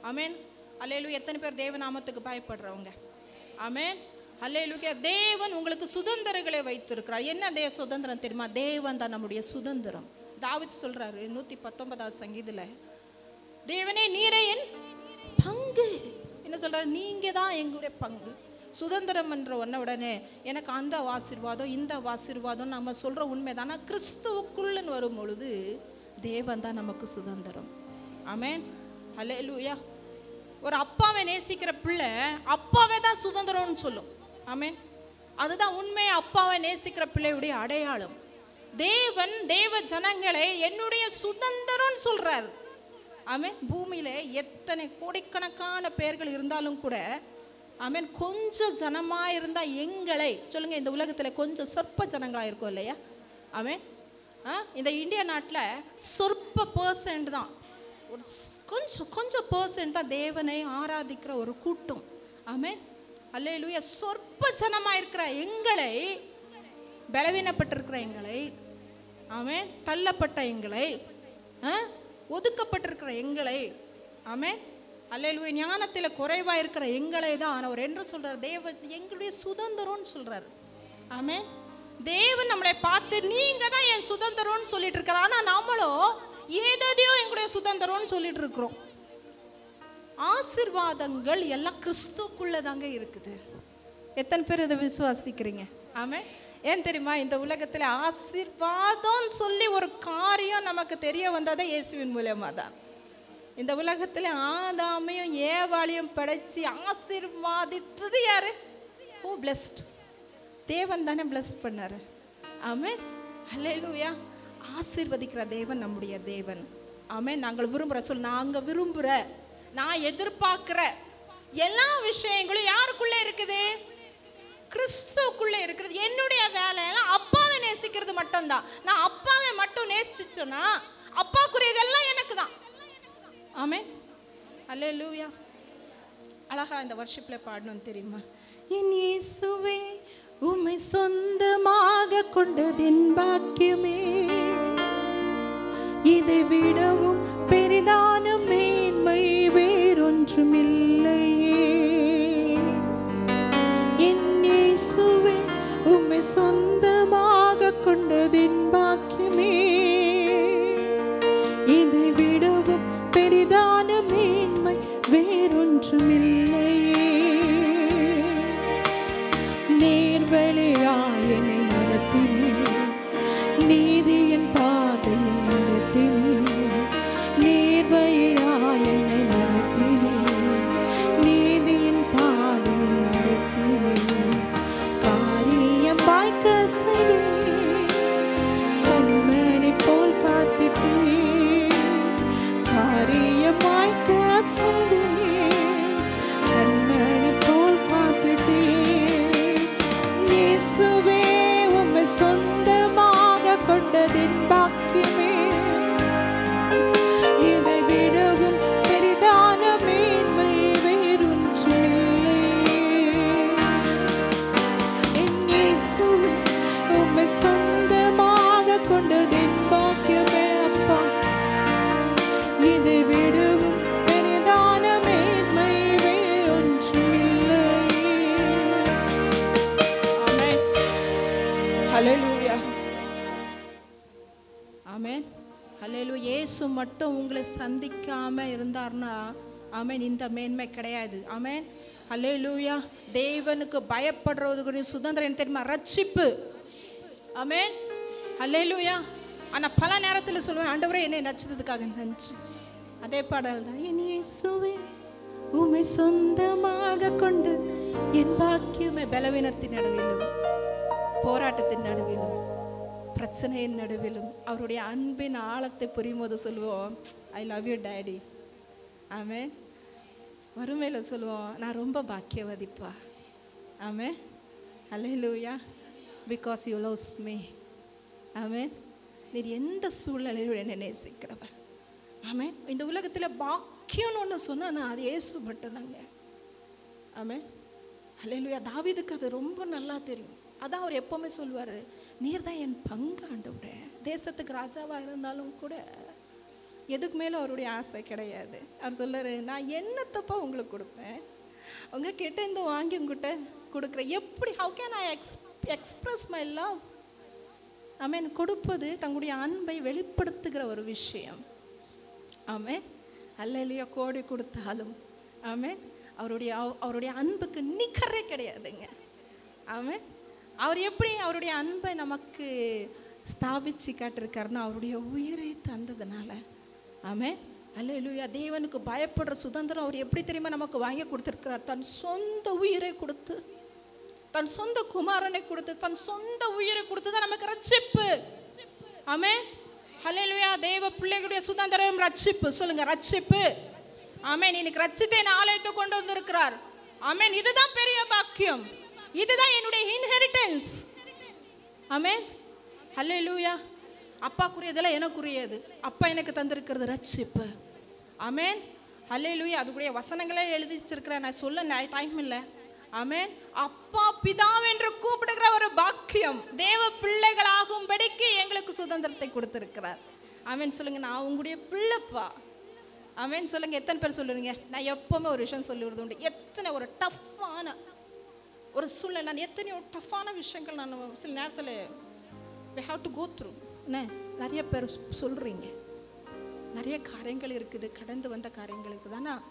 ஆமென், ஹல்லேலூயா. எத்தனை பேர் தேவ நாமத்துக்கு பயப்படுறவங்க? ஆமென், ஹல்லேலூயா. தேவன் உங்களுக்கு சுதந்திரங்களை வைத்திருக்கிறார். என்ன சுதந்திரம் தெரியுமா? தேவன் தான் நம்முடைய சுதந்திரம். தாவீது சொல்றாரு 119வது சங்கீதத்துல, தேவனே நீரே என் பங்கு. என்ன சொல்றாரு? நீங்க தான் எங்களுடைய பங்கு. சுதந்திரம் என்ற உடனே எனக்கு அந்த ஆசீர்வாதம் இந்த ஆசீர்வாதம் நம்ம சொல்ற உண்மைதான். ஆனால் கிறிஸ்துவுக்குள்ளன்னு வரும் பொழுது தேவன் தான் நமக்கு சுதந்திரம். ஆமென், ஹல்லேலூயா. ஒரு அப்பாவை நேசிக்கிற பிள்ளை அப்பாவே தான் சுதந்திரம்னு சொல்லும். ஆமென், அதுதான் உண்மை. அப்பாவை நேசிக்கிற பிள்ளையுடைய அடையாளம். தேவன் தேவ ஜனங்களை என்னுடைய சுதந்திரம்னு சொல்றாரு. ஆமென். பூமியில எத்தனை கோடிக்கணக்கான பேர்கள் இருந்தாலும் கூட, ஆமென், கொஞ்சம் ஜனமா இருந்தா எங்களை சொல்லுங்க. இந்த உலகத்துல கொஞ்சம் சொற்ப ஜனங்களா இருக்கும் இல்லையா? ஆமென். இந்த இந்தியா நாட்டில் சொற்ப பர்சன்ட் தான், ஒரு கொஞ்சம் பர்சன்ட் தான் தேவனை ஆராதிக்கிற ஒரு கூட்டம். ஆமென், அல்லேலூயா. சொற்ப ஜனமா இருக்கிற எங்களை, பலவீனப்பட்டிருக்கிற எங்களை, ஆமென், தள்ளப்பட்ட எங்களை, ஒதுக்கப்பட்டிருக்கிற எங்களை, ஆமென், அல்லேலூயா, ஞானத்தில் குறைவாக இருக்கிற எங்களை தான் அவர் என்ன சொல்றார்? தேவன் எங்களுடைய சுதந்திரம்னு சொல்றாரு. ஆமென். தேவன் நம்மளை பார்த்து நீங்க தான் என் சுதந்திரம்னு சொல்லிட்டு இருக்கிற. ஆனா நம்மளோ ஏதோ எங்களுடைய சுதந்திரம்னு சொல்லிட்டு இருக்கிறோம். ஆசீர்வாதங்கள் எல்லாம் கிறிஸ்துக்குள்ள தாங்க இருக்குது. எத்தனை பேர் இதை விசுவாசிக்கிறீங்க? ஆமென். ஏன் தெரியுமா? இந்த உலகத்தில் ஆசீர்வாதம் சொல்லி ஒரு காரியம் நமக்கு தெரிய வந்ததே இயேசுவின் மூலமா தான். இந்த உலகத்தில் ஆதாமையும் ஏவாளையும் படைச்சு ஆசீர்வாதித்தது யாரு? ஓ, பிளஸ்ட். தேவன் தானே பிளஸ் பண்ணாரு. ஆமென், அல்லேலூயா. ஆசீர்வதிக்கிற தேவன் நம்முடைய தேவன். ஆமென். நாங்கள் விரும்புகிற நாங்கள் விரும்புகிற, நான் எதிர்பார்க்கிற எல்லா விஷயங்களும் யாருக்குள்ளே இருக்குது? கிறிஸ்துவுக்குள்ளே இருக்கிறது. என்னுடைய வேலையெல்லாம் அப்பாவை நேசிக்கிறது மட்டும்தான். நான் அப்பாவை மட்டும் நேசிச்சேன்னா அப்பாக்குரியதெல்லாம் எனக்கு தான். ஆமென். அல்லேலூயா. அழகா இந்த வர்ஷிப்ல பாடணும் தெரியுமா? என் இயேசுவே உம்மை சொந்தமாக கொண்டதின் பாக்கியமே, இதை விடவும் பெரிதான மேன்மை வேறொன்றுமில்லையே. என் இயேசுவே உம்மை சொந்தமாக கொண்டதின் பாக்கியமே, இதை விடவும் பெரிதான மேன்மை வேறொன்றுமில்லையே. நேர்வழியாய் என்னை நடத்தினீர், நீதியின் பாதையில் நடத்தினீர். நேர்வழியாய் என்னை நடத்தினீர், நீதியின் பாதையில் நடத்தினீர். காரியம் வாய்க்க செய்தீர், கண்மணி போல் காத்திட்டீர். காரியம் வாய்க்க செய்தீர், கண்மணி போல் காத்திட்டீர். இயேசுவே உம்மை சொந்தமாக கொண்டதின் பாக்கியமே, இதை விடவும் பெரிதான மேன்மை வேறொன்றுமில்லை. என் இயேசுவே உம்மை சொந்தமாக கொண்டதின் பாக்கியமே அப்பா, இதை விடவும் பெரிதான மேன்மை வேறொன்றுமில்லை. ஆமென். ஹல்லேலூயா. ஆமென். ஹல்லேலூயா. இயேசு மட்டும் உங்களை சந்திக்காம இருந்தார்னா ஆமென், இந்த மேன்மை கிடையாது. ஆமென். ஹல்லேலூயா. தேவனுக்கு பயப்படுறதுக்கு சுதந்திரம் என்ன தெரியுமா? ரட்சிப்பு. ஆமென். ஹல்லேலூயா. ஆனா பல நேரத்தில் சொல்லுவேன், ஆண்டவரே என்னை ரட்சித்ததுக்காக நன்றி. அதே பாடல் தான். என் இயேசுவே உம்மை சொந்தமாக கொண்டு என் பாக்கியமே. பலவீனத்தின் நடுவிலும், போராட்டத்தின் நடுவிலும், பிரச்சனையின் நடுவிலும் அவருடைய அன்பின் ஆழத்தை புரியும் போது சொல்லுவோம், I love you daddy. Amen. வறுமையில் சொல்லுவோம், நான் ரொம்ப பாக்கியவதிப்பா. Amen. Hallelujah. Because you loves me. Amen. நீர் எந்த சூழ்நிலையிலும் என்னை நேசிக்கிறவர். ஆமென். இந்த உலகத்தில் பாக்கியம்னு ஒன்று சொன்னா அது இயேசு மட்டும்தாங்க. ஆமென். ஹல்லேலூயா. தாவீதுக்கு அது ரொம்ப நல்லா தெரியும். அதான் அவர் எப்பவுமே சொல்லுவார், நீர் தான் என் பங்கு ஆண்டவரே. தேசத்துக்கு ராஜாவாக இருந்தாலும் கூட எதுக்கு மேலே அவருடைய ஆசை கிடையாது. அவர் சொல்றாரு, நான் என்னத்தப்பா உங்களுக்கு கொடுப்பேன், உங்ககிட்ட இந்த வாங்கி உங்ககிட்ட கொடுக்குறேன். எப்படி, how can I express my love? Amen. கொடுப்பது தங்களுடைய அன்பை வெளிப்படுத்துகிற ஒரு விஷயம். ஆமென். அல்லேலூயா. கோடி கொடுத்தாலும் ஆமென், அவருடைய அன்புக்கு நிகரே கிடையாதுங்க. ஆமென். அவர் எப்படி அவருடைய அன்பை நமக்கு ஸ்தாபிச்சு காட்டிருக்காருன்னா அவருடைய உயிரை தந்ததுனால. ஆமென். அல்லேலூயா. தேவனுக்கு பயப்படுற சுதந்திரம் அவர் எப்படி தெரியுமா நமக்கு வாங்கி கொடுத்துருக்கிறார்? தன் சொந்த உயிரை கொடுத்து, தன் சொந்த குமாரனை கொடுத்து, தன் சொந்த உயிரை கொடுத்து தான் நமக்கு ரட்சிப்பு. ஆமென். ஹல்லேலூயா. தேவ பிள்ளைகளுடைய சுதந்திரம் ரட்சிப்பு. சொல்லுங்க, ரட்சிப்பு. ஆமென். இன்னைக்கு ரட்சித்தை ஆலயத்தை கொண்டு வந்திருக்கிறார். ஆமென். இதுதான் பெரிய பாக்கியம். இதுதான் என்னுடைய இன்ஹெரிட்டன்ஸ். ஆமென். ஹல்லேலூயா. அப்பாக்குரியதெல்லாம் எனக்குரியது. அப்பா எனக்கு தந்திருக்கிறது ரட்சிப்பு. ஆமென். ஹல்லேலூயா. அதுக்குரிய வசனங்களே எழுதி வச்சிருக்கிறேன், நான் சொல்ல டைம் இல்லை. ஆமென். அப்பா பிதாவென்று கூப்பிடுகிற ஒரு பாக்கியம் தேவ பிள்ளைகளாகும்படிக்கு எங்களுக்கு சுதந்திரத்தை கொடுத்திருக்கிறார். ஆமென். சொல்லுங்க, நான் உங்களுடைய பிள்ளைப்பா. ஆமென். சொல்லுங்க, எத்தனை பேர் சொல்லுவீங்க? நான் எப்பவுமே ஒரு விஷயம் சொல்லுவது உண்டு. எத்தனை ஒரு டஃப்பான ஒரு சூழ்நிலை, நான் எத்தனையோ டஃப்பான விஷயங்கள் நான் சில நேரத்தில் we have to go through. நிறைய பேர் சொல்கிறீங்க, நிறைய காரியங்கள் இருக்குது, கடந்து வந்த காரியங்கள் இருக்குது. ஆனால்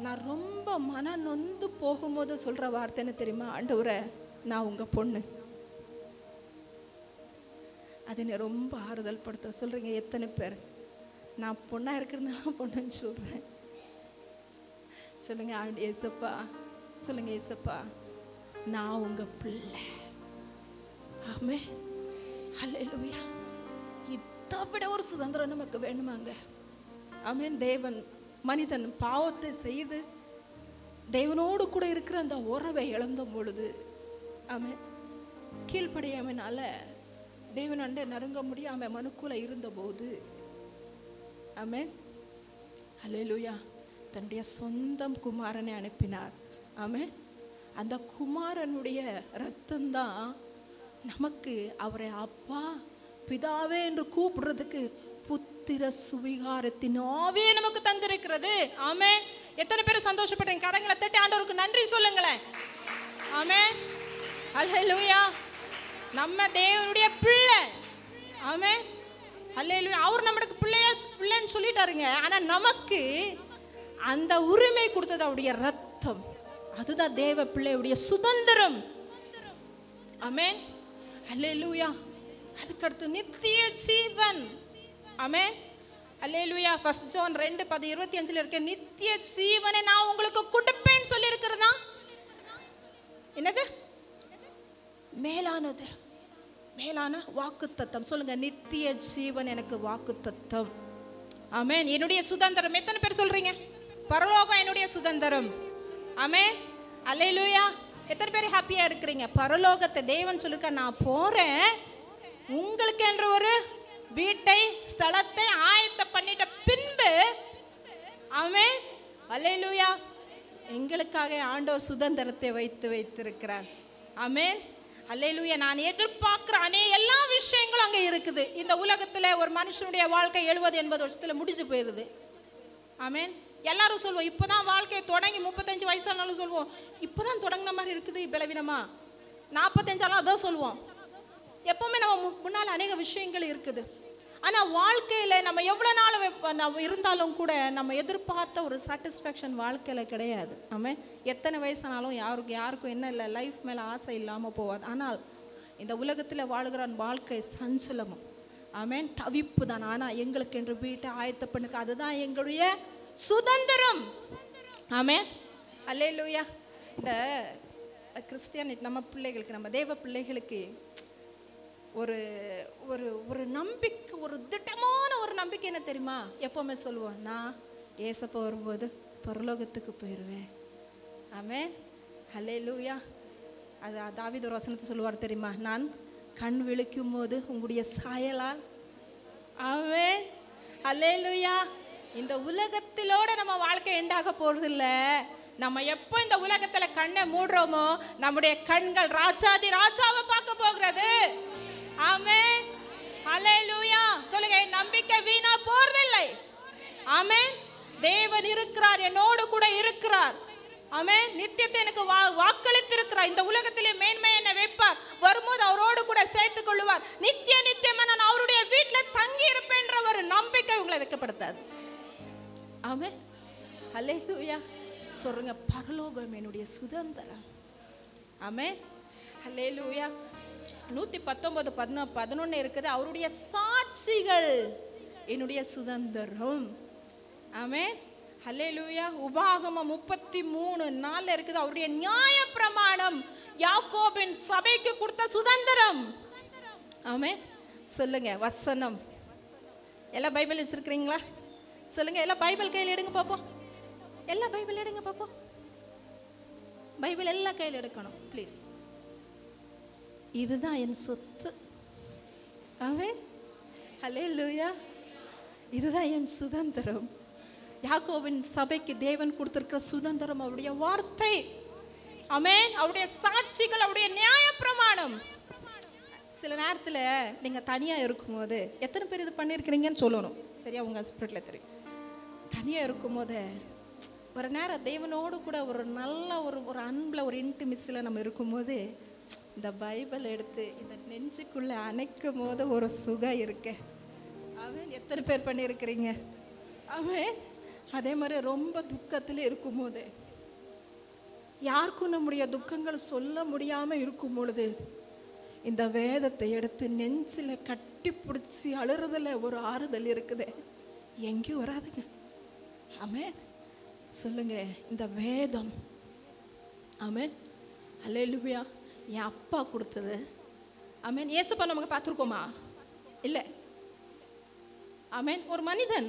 நான் ரொம்ப மன நொந்து போகும்போது சொல்கிற வார்த்தை என்ன தெரியுமா? ஆண்டவரே, நான் உங்கள் பொண்ணு. அது என்னை ரொம்ப ஆறுதல் படுத்த சொல்கிறீங்க. எத்தனை பேர் நான் பொண்ணாக இருக்கிறதுனால பொண்ணுன்னு சொல்கிறேன்? சொல்லுங்க, ஏசப்பா. சொல்லுங்க, ஏசப்பா, நான் உங்கள் பிள்ளை. ஆமென். ஹல்லேலூயா. இதை விட ஒரு சுதந்திரம் நமக்கு வேணுமாங்க? ஆமென். மனிதன் பாவத்தை செய்து தேவனோடு கூட இருக்கிற அந்த உறவை இழந்த பொழுது, ஆமென், கீழ்ப்படியாமனால தேவனண்டை நெருங்க முடியாம மனுக்குள்ள இருந்தபோது, ஆமென், அல்லேலூயா, தன்னுடைய சொந்த குமாரனை அனுப்பினார். ஆமென். அந்த குமாரனுடைய ரத்தம்தான் நமக்கு அவரை அப்பா பிதாவே என்று கூப்பிடுறதுக்கு புத்திர சுவிகாரத்தின் ஆவியை நமக்கு தந்திருக்கிறது. ஆமென். எத்தனை பேர் சந்தோஷப்படுறீங்க? கரங்களை தட்டி ஆண்டவருக்கு நன்றி சொல்லுங்களேன். ஆமென், அல்லேலூயா. நம்ம தேவனுடைய பிள்ளை. ஆமென், அல்லேலூயா. அவர் நமக்கு பிள்ளைன்னு சொல்லிட்டாருங்க. ஆனா நமக்கு அந்த உரிமை கொடுத்தது அவருடைய ரத்தம். அதுதான் தேவ பிள்ளையுடைய சுதந்திரம். ஆமென், அல்லேலூயா. அதுக்கடுத்து நித்திய ஜீவன். ஆமென், அல்லேலூயா. 1 ஜான் 2:25 இருக்க நித்திய ஜீவனை நான் உங்களுக்கு கொடுப்பேன்னு சொல்லி இருக்கிறதா? என்னது? மேலானது, மேலான வாக்குத்தத்தம். சொல்லுங்க, நித்திய ஜீவன் எனக்கு வாக்குத்தத்தம். ஆமென். என்னுடைய சுதந்திரம். எத்தனை பேர் சொல்றீங்க? பரலோகம் என்னுடைய சுதந்திரம். ஆமென், அல்லேலூயா. எத்தனை பேர் ஹாப்பியா இருக்கிறீங்க? பரலோகத்தை தேவன் சொல்லிருக்க, நான் போறேன் உங்களுக்கு என்ற ஒரு வீட்டை ஸ்தலத்தை ஆயத்த பண்ணிட்ட பின்பு, ஆமென், அல்லேலூயா, எங்களுக்காக ஆண்டவர் சுதந்திரத்தை வைத்திருக்கிறார். ஆமென், அல்லேலூயா. நான் எதிர்பார்க்கிற எல்லா விஷயங்களும் அங்கே இருக்குது. இந்த உலகத்துல ஒரு மனுஷனுடைய வாழ்க்கை 70-80 வருஷத்துல முடிஞ்சு போயிருது. ஆமென். எல்லாரும் சொல்லுவோம், இப்போதான் வாழ்க்கையை தொடங்கி 35 வயசானாலும் சொல்லுவோம், இப்போதான் தொடங்கின மாதிரி இருக்குது பலவீனமா. 45 அதான் சொல்லுவோம். எப்பவுமே நம்ம முன்னால் அநேக விஷயங்கள் இருக்குது. ஆனா வாழ்க்கையில நம்ம எவ்வளவு நாள் நம்ம இருந்தாலும் கூட நம்ம எதிர்பார்த்த ஒரு சாட்டிஸ்ஃபேக்ஷன் வாழ்க்கையில கிடையாது. ஆமென். எத்தனை வயசானாலும் யாருக்கும் என்ன இல்லை, லைஃப் மேல ஆசை இல்லாம போவாது. ஆனால் இந்த உலகத்துல வாழுகிற வாழ்க்கை சஞ்சலமும், ஆமென், தவிப்பு தான். ஆனா எங்களுக்கு என்று வீட்டை ஆயத்த பண்ணுங்க, அதுதான் எங்களுடைய சுதந்திரம். ஆமென், அல்லேலூயா. இந்த கிறிஸ்டியானிட்டி நம்ம பிள்ளைகளுக்கு, நம்ம தேவ பிள்ளைகளுக்கு ஒரு ஒரு ஒரு நம்பிக்கை, ஒரு திட்டமான ஒரு நம்பிக்கை என்ன தெரியுமா? எப்பவுமே சொல்லுவோம், நான் ஏசப்பா வரும்போது பரலோகத்துக்கு போயிடுவேன். ஆமென், அல்லேலூயா. அது தாவீது ஒரு வசனத்தை சொல்லுவார் தெரியுமா? நான் கண் விழிக்கும் போது உங்களுடைய சாயலால். ஆமென், அல்லேலூயா. இந்த உலகத்திலோட நம்ம வாழ்க்கை எண்டாக போறது இல்ல. நம்ம எப்போ இந்த உலகத்துல கண்ணை மூடுறோமோ நம்முடைய கண்கள் ராஜாதி ராஜாவை பார்க்க போகிறது. ஆமென், அல்லேலூயா. சொல்லுங்க, நம்பிக்கை வீணா போறதில்லை. ஆமென். தேவன் இருக்கிறார், என்னோடு கூட இருக்கிறார். ஆமென். நித்தியத்தை எனக்கு வாக்களித்திருக்கிறார். இந்த உலகத்திலே மேன்மை என்ன வைப்பார், வரும்போது அவரோடு கூட சேர்த்துக் கொள்வார். நித்தியமா நான் அவருடைய வீட்டில் தங்கி இருப்பேன்ற ஒரு நம்பிக்கை உங்களை வைக்கப்படுத்தாது. ஆமென், அல்லேலூயா. சொல்லுங்க, பரலோகம் என்னுடைய சுதந்திரம். ஆமென், அல்லேலூயா. 119:11 இருக்குது, அவருடைய சாட்சிகள் என்னுடைய சுதந்திரம். ஆமென், அல்லேலூயா. உபாகமம் 33:4 இருக்குது, அவருடைய நியாய பிரமாணம் யாக்கோபின் சபைக்கு கொடுத்த சுதந்திரம். ஆமென். சொல்லுங்க, வசனம். எல்லாம் பைபிள் வச்சிருக்கிறீங்களா? சொல்லுங்க, எல்லாம் பைபிள் கையில் எடுங்க பாப்போம். எல்லாம் பைபிள் எடுங்க பாப்போம். பைபிள் எல்லாம் கையில் எடுக்கணும் ப்ளீஸ். இதுதான் என் சொத்து. ஆமென், அல்லேலூயா. இதுதான் என் சுதந்திரம். யாக்கோபின் சபைக்கு தேவன் கொடுத்திருக்கிற சுதந்திரம் அவருடைய வார்த்தை. ஆமென், அவருடைய சாட்சிகள், அவருடைய நியாய பிரமாணம். சில நேரத்தில் நீங்கள் தனியாக இருக்கும்போது, எத்தனை பேர் இது பண்ணியிருக்கிறீங்கன்னு சொல்லணும், சரியா? உங்கள் ஸ்பிரிட்டில் தெரியும். தனியாக இருக்கும்போது ஒரு நேரம் தேவனோடு கூட ஒரு நல்ல ஒரு அன்பில், ஒரு இன்டிமிஸில் நம்ம இருக்கும்போது இந்த பைபிள் எடுத்து இந்த நெஞ்சுக்குள்ளே அணைக்கும் போது ஒரு சுகம் இருக்கு. ஆமென். எத்தனை பேர் பண்ணியிருக்கிறீங்க? ஆமென். அதே மாதிரி ரொம்ப துக்கத்தில் இருக்கும்போது, யாருக்கும் நம்முடைய துக்கங்கள் சொல்ல முடியாமல் இருக்கும் பொழுது இந்த வேதத்தை எடுத்து நெஞ்சில் கட்டி பிடிச்சி அழுறதுல ஒரு ஆறுதல் இருக்குது, எங்கேயும் வராதுங்க. ஆமென். சொல்லுங்க, இந்த வேதம், ஆமென், அல்லேலூயா, என் அப்பா கொடுத்தது. ஆமென். ஏசப்பா நமக்கு பார்த்துருக்கோமா? இல்லை. ஆமென். ஒரு மனிதன்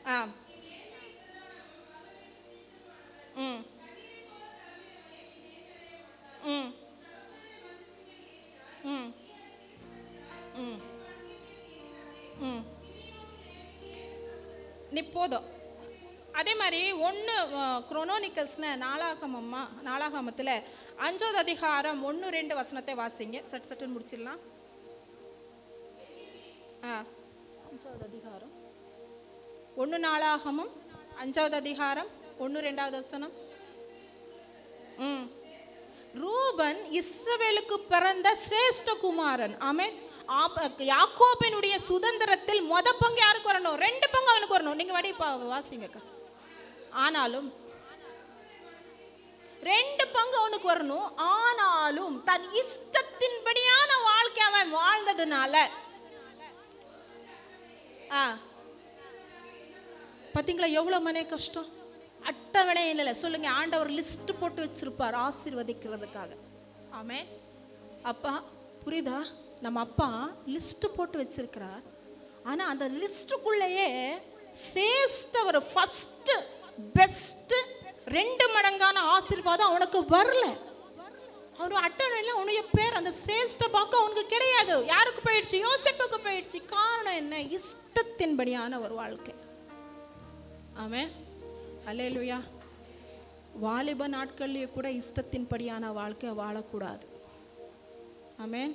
ஆ ம் ம் ம் ம் ம் நீ போதும். அதே மாதிரி ஒன்று குரோனோனிக்கல்ஸ்னு நாளாகமத்தில் 5வது அதிகாரம் 1-2 வசனத்தை வாசிங்க. சட்டுன்னு முடிச்சிடலாம். 5வது அதிகாரம் 1 நாளாகமம் 5வது அதிகாரம் 1-2 வசனம். ரூபன் இஸ்ரவேலுக்கு பிறந்த சிரேஷ்ட குமாரன். ஆமென். யாக்கோபினுடைய சுதந்திரத்தில் பங்கு யாருக்கு வரணும்? 2 பங்கு அவனுக்கு வரணும். நீங்க வடி வாசிங்கக்கா. ஆனாலும் 2 பங்கு அவனுக்கு வரணும். ஆனாலும் தன் இஷ்டத்தின்படியான வாழ்க்கை அவன் வாழ்ந்ததுனால பாத்தீங்களா எவ்வளவு மனே கஷ்டம். அட்டவணை இல்லை சொல்லுங்க. ஆண்டவர் லிஸ்ட் போட்டு வச்சிருப்பார் ஆசீர்வதிக்கிறதுக்காக. ஆமென். அப்பா புரியுதா? நம்ம அப்பா லிஸ்ட் போட்டு வச்சிருக்கிறார். ஆனா அந்த லிஸ்டுக்குள்ளேயே சிரேஷ்ட ஒரு ஃபர்ஸ்ட் பெஸ்ட் 2 மடங்கான ஆசீர்வாதம் அவனுக்கு வரல. அவரு அட்டவணையில் உன்னுடைய பேர் அந்த சிரேஷ்ட பாக்கம் அவனுக்கு கிடையாது. யாருக்கு போயிடுச்சு? யோசேப்புக்கு போயிடுச்சு. காரணம் என்ன? இஷ்டத்தின்படியான ஒரு வாழ்க்கை. ஆமென். அல்லேலூயா. வாலிப நாட்கள்லயே கூட இஷ்டத்தின்படியான வாழ்க்கை வாழக்கூடாது. ஆமென்.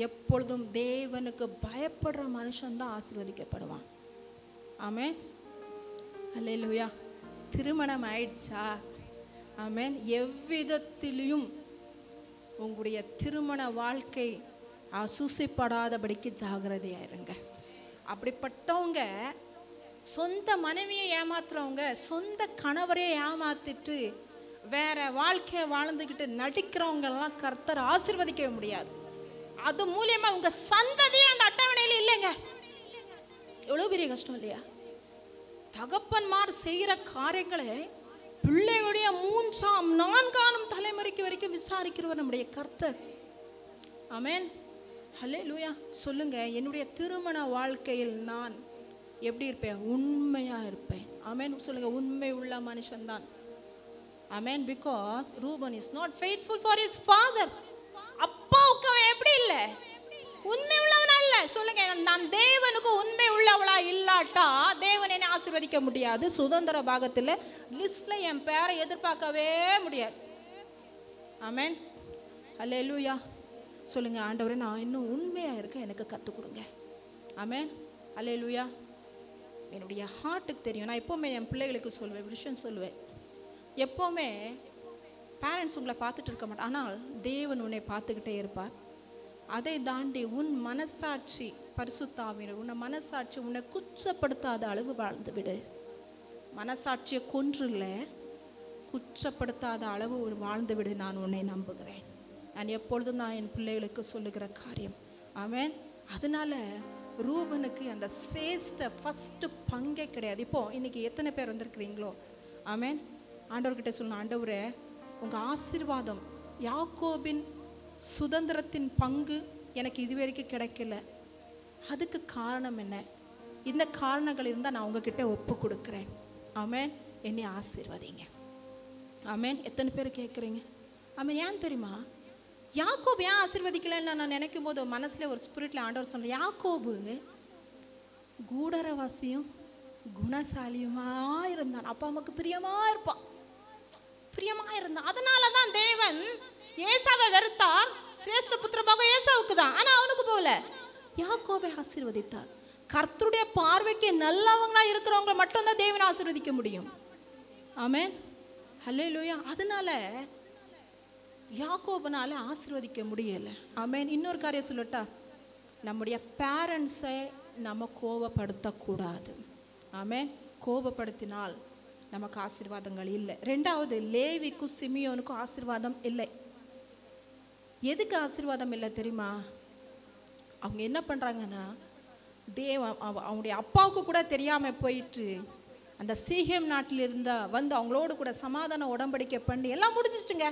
எப்பொழுதும் தேவனுக்கு பயப்படுற மனுஷன்தான் ஆசீர்வதிக்கப்படுவான். ஆமென். அல்லேலூயா. திருமணம் ஆயிடுச்சா? ஆமென். எவ்விதத்திலும் உங்களுடைய திருமண வாழ்க்கை அசூசிப்படாதபடிக்கு ஜாகிரதையாயிருங்க. அப்படிப்பட்டவங்க சொந்த மனைவியை ஏமாத்துறவங்க, சொந்த கணவரையே ஏமாத்திட்டு வேற வாழ்க்கையை வாழ்ந்துக்கிட்டு நடிக்கிறவங்கெல்லாம் கர்த்தர் ஆசீர்வதிக்கவே முடியாது. அது மூலியமா உங்க சந்ததியே அந்த அட்டவணையில் இல்லைங்க. எவ்வளவு பெரிய கஷ்டம் இல்லையா? தகப்பன்மார் செய்கிற காரியங்களை பிள்ளைகளுடைய 3ஆம் 4ஆம் தலைமுறைக்கு வரைக்கும் விசாரிக்கிறவர் நம்முடைய கர்த்தர். ஆமென். ஹல்லேலூயா. சொல்லுங்க, என்னுடைய திருமண வாழ்க்கையில் நான் எப்படி இருப்பேன்? உண்மையா இருப்பேன். ஆமென். சொல்லுங்க, உண்மை உள்ள மனுஷன்தான். Amen. Because Reuben is not faithful for his father. அப்பாவுக்கு அவன் எப்படி இல்லை? உண்மை உள்ளவனா இல்லை. சொல்லுங்க, நான் தேவனுக்கு உண்மை உள்ளவளா இல்லாட்டா தேவன் என்னை ஆசீர்வதிக்க முடியாது. சுதந்திர பாகத்தில் லிஸ்ட்ல என் பேரை எதிர்பார்க்கவே முடியாது. ஆமென். அல்லேலூயா. சொல்லுங்க, ஆண்டவரே நான் இன்னும் உண்மையா இருக்க எனக்கு கற்றுக் கொடுங்க. ஆமென். அல்லேலூயா. என்னுடைய ஹார்ட்டுக்கு தெரியும். நான் எப்போவுமே என் பிள்ளைகளுக்கு சொல்லுவேன், விஷயம் சொல்லுவேன். எப்போவுமே பேரண்ட்ஸ் உங்களை பார்த்துட்டு இருக்க மாட்டேன், ஆனால் தேவன் உன்னை பார்த்துக்கிட்டே இருப்பார். அதை தாண்டி உன் மனசாட்சி பரிசுத்தாவினர் உன்னை மனசாட்சி உன்னை குற்றப்படுத்தாத அளவு வாழ்ந்து விடு. மனசாட்சியை கொன்றுல குற்றப்படுத்தாத அளவு வாழ்ந்து விடு. நான் உன்னை நம்புகிறேன். நான் எப்பொழுதும் நான் என் பிள்ளைகளுக்கு சொல்லுகிற காரியம். ஆமென். அதனால ரூபனுக்கு அந்த சிரேஷ்ட ஃபர்ஸ்ட் பங்கே கிடையாது. இப்போ இன்னைக்கு எத்தனை பேர் வந்திருக்கிறீங்களோ, ஆமென், ஆண்டவர்கிட்ட சொல்லணும், ஆண்டவரே உங்க ஆசீர்வாதம் யாக்கோபின் சுதந்திரத்தின் பங்கு எனக்கு இதுவரைக்கும் கிடைக்கல. அதுக்கு காரணம் என்ன? இந்த காரணங்கள் இருந்தால் நான் உங்ககிட்ட ஒப்பு கொடுக்குறேன். ஆமென். என்னை ஆசீர்வதிங்க. ஆமென். எத்தனை பேர் கேட்குறீங்க? ஆமென். ஏன் தெரியுமா? யாக்கோபு ஏன் ஆசீர்வதிக்கலன்னு நான் நினைக்கும் போது மனசுல ஒரு ஸ்பிரிட்ல ஆண்டவர் சொன்ன, யாக்கோபு கூடரவாசியும் குணசாலியுமா இருந்தான். அப்பா அம்மாக்கு பிரியமா இருப்பான், பிரியமா இருந்தான். அதனாலதான் தேவன் ஏசாவை வெறுத்தார். சிரேஷ்ட புத்திரமாக ஏசாவுக்கு தான், ஆனா அவனுக்கு போல யாக்கோபை ஆசீர்வதித்தார். கர்த்தருடைய பார்வைக்கு நல்லவங்களா இருக்கிறவங்க மட்டும்தான் தேவனை ஆசீர்வதிக்க முடியும். ஆமென். ஹல்லேலூயா. அதனால யாக்கோபனால ஆசீர்வதிக்க முடியல. ஆமென். இன்னொரு காரியம் சொல்லட்டா, நம்முடைய பேரண்ட்ஸை நம்ம கோபப்படுத்தக்கூடாது. ஆமென். கோபப்படுத்தினால் நமக்கு ஆசீர்வாதங்கள் இல்லை. 2வது, லேவிக்கும் சிமியோனுக்கும் ஆசீர்வாதம் இல்லை. எதுக்கு ஆசீர்வாதம் இல்லை தெரியுமா? அவங்க என்ன பண்றாங்கன்னா, அவங்களுடைய அப்பாவுக்கு கூட தெரியாம போயிட்டு அந்த சீகேம் நாட்டில் வந்து அவங்களோடு கூட சமாதான உடன்படிக்கை பண்ணி எல்லாம் முடிஞ்சிச்சுங்க.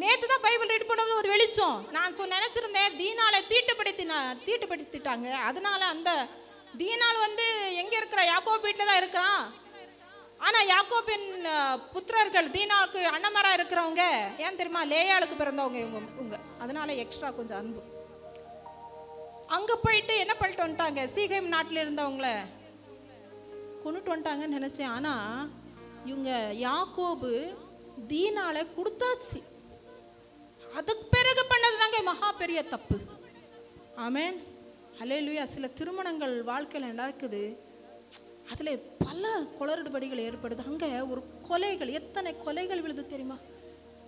நேற்று தான் பைபிள் ரீட் பண்ணும்போது ஒரு வெளிச்சம். நான் நினைச்சிருந்தேன் தீனாலை தீட்டுப்படுத்திட்டாங்க, அதனால அந்த தீனால் எங்க இருக்கிற யாக்கோபு வீட்டில் தான் இருக்கிறான். ஆனால் யாக்கோபின் புத்திரர்கள் தீனாவுக்கு அண்ணமரா இருக்கிறவங்க ஏன் தெரியுமா, லேயாளுக்கு பிறந்தவங்க இவங்க. அதனால எக்ஸ்ட்ரா கொஞ்சம் அன்பு. அங்கே போயிட்டு என்ன பண்ணிட்டு வந்துட்டாங்க, சீகேம் நாட்டில் இருந்தவங்கள கொண்டுட்டு வந்துட்டாங்கன்னு நினச்சேன். ஆனால் இவங்க யாக்கோபு தீனால கொடுத்தாச்சு. அதுக்கு பிறகு பண்ணது தாங்க மகா பெரிய தப்பு. ஆமேன், ஹல்லேலூயா. சில திருமணங்கள் வாழ்க்கையில் நடக்குது, அதில் பல குளறுபடிகள் ஏற்படுது. அங்கே ஒரு கொலைகள், எத்தனை கொலைகள் விழுது தெரியுமா?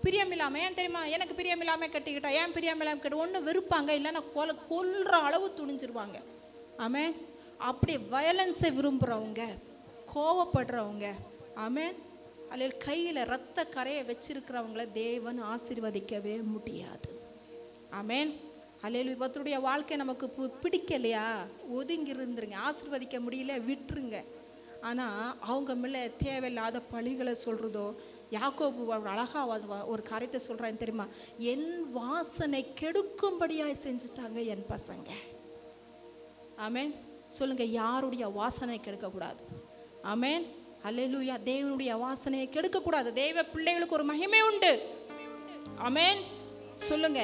பிரியமில்லாமல், ஏன் தெரியுமா, எனக்கு பிரியமில்லாமல் கட்டிக்கிட்டா, ஏன் பிரியமில்லாமல் கட்டி ஒன்று வெறுப்பாங்க, இல்லைன்னா கொல்ற அளவு துணிஞ்சிருவாங்க. ஆமேன். அப்படி வயலன்ஸை விரும்புகிறவங்க, கோவப்படுறவங்க, ஆமேன், அதில் கையில் ரத்த கரையை வச்சிருக்கிறவங்கள தேவன் ஆசீர்வதிக்கவே முடியாது. ஆமேன். அல்லேலூயா. பக்தருடைய வாழ்க்கை நமக்கு பிடிக்கலையா, ஒதுங்கி இருந்துருங்க. ஆசீர்வதிக்க முடியல, விட்டுருங்க. ஆனால் அவங்க மேலே தேவையில்லாத பழிகளை சொல்கிறதோ, யாக்கோபு அழகாக ஒரு காரியத்தை சொல்கிறான்னு தெரியுமா, என் வாசனை கெடுக்கும்படியாய் செஞ்சுட்டாங்க என் பசங்க. ஆமேன். சொல்லுங்க, யாருடைய வாசனை கெடுக்கக்கூடாது. ஆமேன், அல்லேலூயா. தேவனுடைய வாசனையை கெடுக்கக்கூடாது. தேவ பிள்ளைகளுக்கு ஒரு மகிமை உண்டு. ஆமேன். சொல்லுங்க,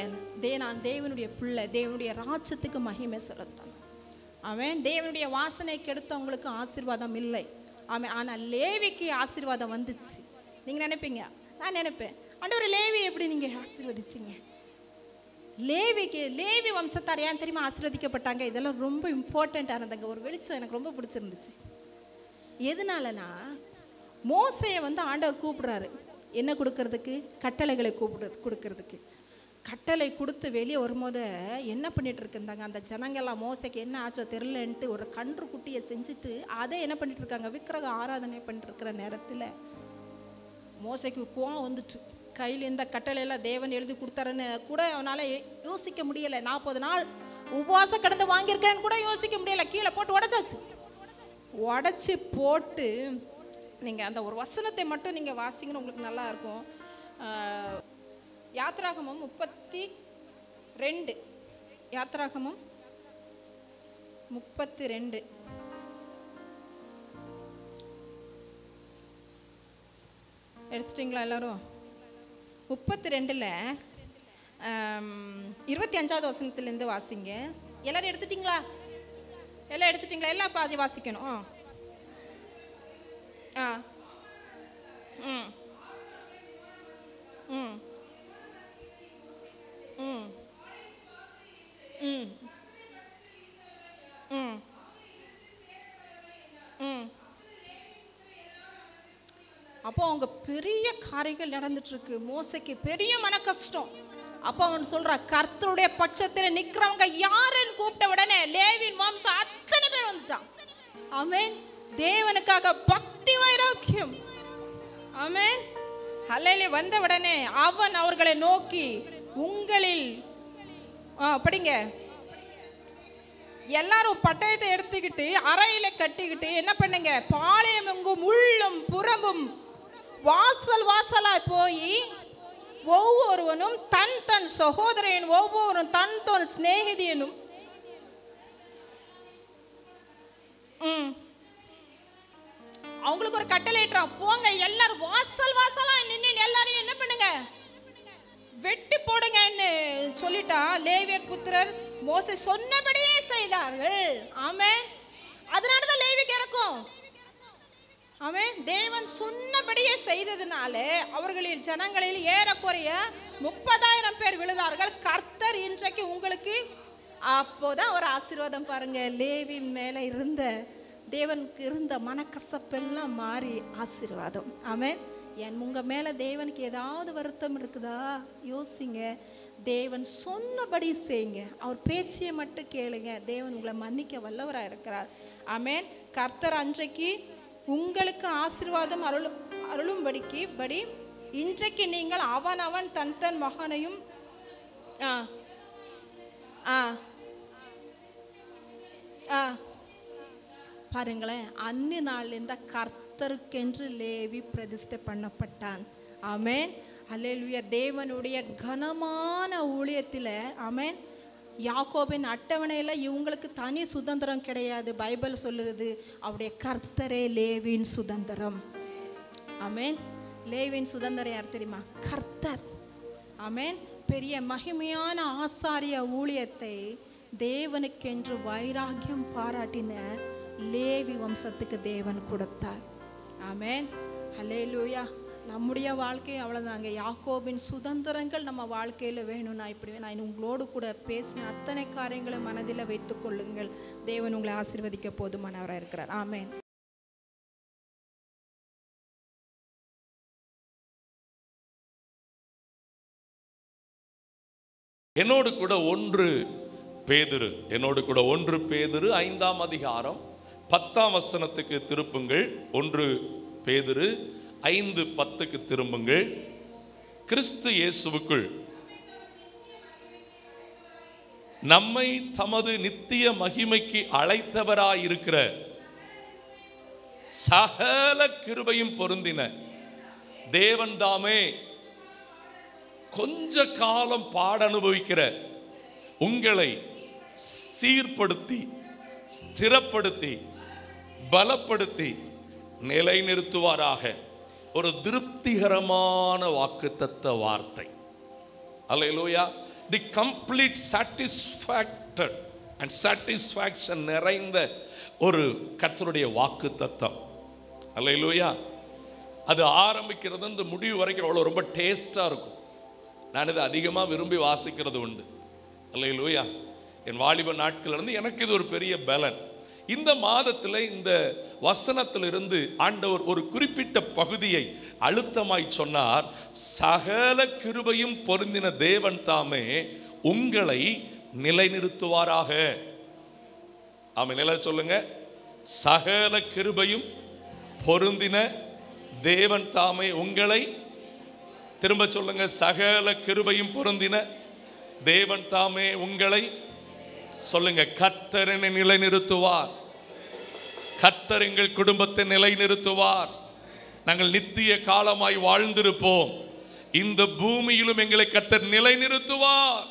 நான் தேவனுடைய பிள்ளை, தேவனுடைய ராஜ்யத்துக்கு மகிமை செலுத்தணும். ஆமேன். தேவனுடைய வாசனை கெடுத்தவங்களுக்கு ஆசீர்வாதம் இல்லை. ஆமேன். ஆனால் லேவிக்கு ஆசீர்வாதம் வந்துச்சு. நீங்கள் நினைப்பீங்க, நான் நினைப்பேன், ஆண்டவரே லேவி எப்படி நீங்கள் ஆசீர்வதிச்சிங்க? லேவி வம்சத்தார் ஏன் தெரியுமா ஆசீர்வதிக்கப்பட்டாங்க? இதெல்லாம் ரொம்ப இம்பார்ட்டண்ட்டானதுங்க. ஒரு வெளிச்சம் எனக்கு ரொம்ப பிடிச்சிருந்துச்சு. எதனாலனா, மோசையை ஆண்டவர் கூப்பிடுறாரு, என்ன கொடுக்கறதுக்கு? கட்டளைகளை கொடுக்கறதுக்கு. கட்டளை கொடுத்து வெளியே வரும்போது என்ன பண்ணிட்டு இருக்குந்தாங்க அந்த ஜனங்கள்லாம், மோசைக்கு என்ன ஆச்சோ தெரிலன்ட்டு ஒரு கன்று குட்டியை செஞ்சுட்டு அதை என்ன பண்ணிட்டு இருக்காங்க, விக்கிரக ஆராதனை பண்ணிட்டு இருக்கிற நேரத்தில் மோசைக்கு கோவம் வந்துட்டு, கையில் இந்த கட்டளையெல்லாம் தேவன் எழுதி கொடுத்தாருன்னு கூட அவனால் யோசிக்க முடியலை. 40 நாள் உபவாசம் கடந்து வாங்கியிருக்கேன்னு கூட யோசிக்க முடியலை. கீழே போட்டு உடச்சி போட்டு நீங்கள் அந்த ஒரு வசனத்தை மட்டும் நீங்கள் வாசிங்கன்னு உங்களுக்கு நல்லா இருக்கும். யாத்ராகமம் 32, யாத்ராகமம் 32. எடுத்துட்டிங்களா எல்லாரும்? 32ல் 25வது வசனத்துலேருந்து வாசிங்க. எல்லாரும் எடுத்துட்டிங்களா? எல்லாம் எடுத்துட்டிங்களா? எல்லாம் பாதி வாசிக்கணும். ம் ம் ம் ம் ம் ம். அப்போ அவங்க பெரிய காரியங்கள் நடந்துட்டு இருக்கு. மோசைக்கு பெரிய மன கஷ்டம். அப்போ அவன் சொல்றா, கர்த்தருடைய பட்சத்தில் நிக்கிறவங்க யாருன்னு கூப்பிட்ட உடனே லேவியின் வம்சம் அத்தனை பேர் வந்துட்டான். ஆமென். தேவனுக்காக பக்தி வைராக்கியம். ஆமென். ஹல்லேலூயா. வந்த உடனே அவன் அவர்களை நோக்கி, உங்களில் படிங்க, எல்லாரும் பட்டயத்தை எடுத்துக்கிட்டு அறையில கட்டிக்கிட்டு என்ன பண்ணுங்க, பாளையம் எங்கும் உள்ளும் புறமும் வாசல் வாசலாய் போய் ஒவ்வொருவனும் தன் தன் சகோதரன், ஒவ்வொருவரும் தன் தன் சிநேகிதியனும் அவங்களுக்கு ஒரு கட்டளையிட்டான், போங்க எல்லாரும் வாசல் வாசலா நின்று எல்லாரையும் என்ன பண்ணுங்க, வெட்டி போடுங்கன்னு சொல்லிட்டா. லேவியர் புத்திரர் மோசே சொன்னபடியே செய்தார்கள். ஆமென். அதனாலதான் லேவிக்கு இறக்கும். ஆமென். தேவன் சொன்னபடியே செய்ததுனால அவர்களில் ஜனங்களில் ஏறக்குறைய 30,000 பேர் விழுதார்கள். கர்த்தர் இன்றைக்கு உங்களுக்கு அப்போதான் ஒரு ஆசீர்வாதம் பாருங்க. லேவின் மேல இருந்த தேவனுக்கு இருந்த மனக்கசப்பெல்லாம் மாறி ஆசீர்வாதம். ஆமென். உங்க மேல தேவனுக்கு ஏதாவது வருத்தம் இருக்குதா? யோசிங்க. தேவன் சொன்னபடி செய்யுங்க. அவர் பேச்சியை மட்டும் கேளுங்க. தேவன் உங்களை மன்னிக்க வல்லவராக இருக்கிறார். ஆமென். கர்த்தர் அன்றைக்கு உங்களுக்கு ஆசீர்வாதம் அருளும்படி இன்றைக்கு நீங்கள் அவன் தன் தன் மகனையும் பாருங்களேன், அந்நிய நாள் இந்த கர்த்தருக்கென்று லேவி பிரதிஷ்டை பண்ணப்பட்டான். ஆமென். அல்லேலூயா. தேவனுடைய கனமான ஊழியத்தில் ஆமென். யாக்கோபின் அட்டவணையில் இவங்களுக்கு தனி சுதந்திரம் கிடையாது. பைபிள் சொல்லுறது அவருடைய கர்த்தரே லேவியின் சுதந்திரம். ஆமென். லேவியின் சுதந்திரம் யார் தெரியுமா? கர்த்தர். ஆமென். பெரிய மகிமையான ஆசாரிய ஊழியத்தை தேவனுக்கென்று வைராகியம் பாராட்டின லேவி வம்சத்துக்கு தேவன் கொடுத்தார். ஆமென். ஹல்லேலூயா. நம்முடைய வாழ்க்கை அவ்வளோதாங்க. யாக்கோபின் சுதந்திரங்கள் நம்ம வாழ்க்கையில் வேணும்னா இப்படி நான் உங்களோடு கூட பேசின அத்தனை காரியங்களை மனதில் வைத்துக் கொள்ளுங்கள். தேவன் உங்களை ஆசீர்வதிக்க போதுமானவராக இருக்கிறார். ஆமென். என்னோடு கூட 1 பேதுரு 5ஆம் அதிகாரம் 10ஆம் வசனத்துக்கு திருப்புங்கள். 1 பேதுரு 5:10க்கு திரும்புங்கள். கிறிஸ்து இயேசுவுக்குள் நம்மை தமது நித்திய மகிமைக்கு அழைத்தவராயிருக்கிற சகல கிருபையும் பொருந்தின தேவன் தாமே கொஞ்ச காலம் பாட அனுபவிக்கிற உங்களை சீர்படுத்தி ஸ்திரப்படுத்தி பலப்படுத்தி நிலைநிறுத்துவாராக. ஒரு திருப்திகரமான வாக்குத்தத்த வார்த்தை. அல்லேலூயா. தி கம்ப்ளீட் சாட்டிஸ்ஃபேக்டட் அண்ட் சாட்டிஸ்ஃபேக்ஷன் நிறைந்த ஒரு கர்த்தருடைய வாக்குத்தத்தம். அல்லேலூயா. அது ஆரம்பிக்கிறது இந்த முடிவு வரைக்கும் அவ்வளோ ரொம்ப டேஸ்டாக இருக்கும். நான் இதை அதிகமாக விரும்பி வாசிக்கிறது உண்டு. அல்லேலூயா. என் வாலிப நாட்கள் இருந்து எனக்கு இது ஒரு பெரிய பலன். இந்த மாதத்தில் இந்த வசனத்திலிருந்து ஆண்டவர் ஒரு குறிப்பிட்ட பகுதியை அழுத்தமாய் சொன்னார். சகல கிருபையும் பொருந்தின தேவன் தாமே உங்களை நிலைநிறுத்துவாராக. ஆமென். நிலை சொல்லுங்க. சகல கிருபையும் பொருந்தின தேவன் தாமே உங்களை, திரும்ப சொல்லுங்க, சகல கிருபையும் பொருந்தின தேவன் தாமே உங்களை, சொல்லுங்க, கர்த்தர் என்னை நிலைநிறுத்துவார். கர்த்தர் எங்கள் குடும்பத்தை நிலைநிறுத்துவார். நாங்கள் நித்திய காலமாய் வாழ்ந்திருப்போம். இந்த பூமியிலும் எங்களை கர்த்தர் நிலைநிறுத்துவார்.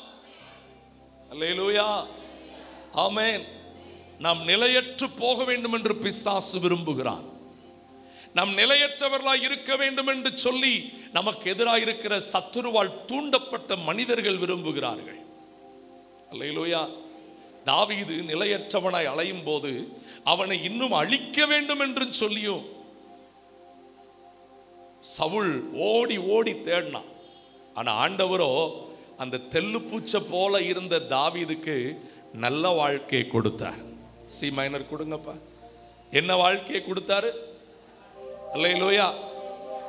அல்லேலூயா. ஆமென். நாம் நிலையற்று போக வேண்டும் என்று பிசாசு விரும்புகிறான். நாம் நிலையற்றவர்களாய் இருக்க வேண்டும் என்று சொல்லி நமக்கு எதிராக இருக்கிற சத்துருவால் தூண்டப்பட்ட மனிதர்கள் விரும்புகிறார்கள். அல்லேலூயா. தாவீது நிலையற்றவனாய் அலையும் போது அவனை இன்னும் அழிக்க வேண்டும் என்று சொல்லியும் சவுல் ஓடி ஓடி தேடினான். ஆனா ஆண்டவரோ அந்த தெல்லு பூச்சை போல இருந்த தாவீதுக்கு நல்ல வாழ்க்கையை கொடுத்தார். சி மைனர் கொடுங்கப்பா. என்ன வாழ்க்கையை கொடுத்தாரு? அல்லேலூயா.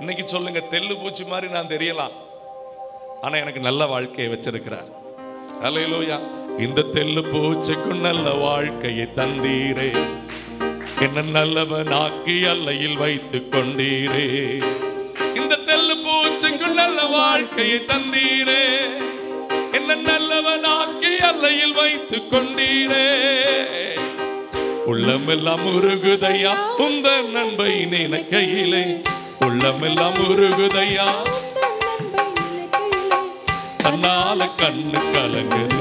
இன்னைக்கு சொல்லுங்க, தெல்லு பூச்சி மாதிரி நான் தெரியலாம், ஆனா எனக்கு நல்ல வாழ்க்கையை வச்சிருக்கிறார். அல்லேலூயா. இந்த தெல்லு பூச்சிக்கும் நல்ல வாழ்க்கையை தந்தீரே, என்ன நல்லவனாக்கி அல்லையில் வைத்துக் கொண்டீரே. இந்த தெல்லு பூச்சிக்கும் நல்ல வாழ்க்கையை தந்தீரே, என்ன நல்லவனாக்கி அல்லையில் வைத்துக் கொண்டீரே. உள்ளமெல்லாம் உருகுதையா உந்த நண்பை நினைக்கையிலே, உள்ளமெல்லாம் உருகுதையா தன்னால கண்ணு கலங்குது.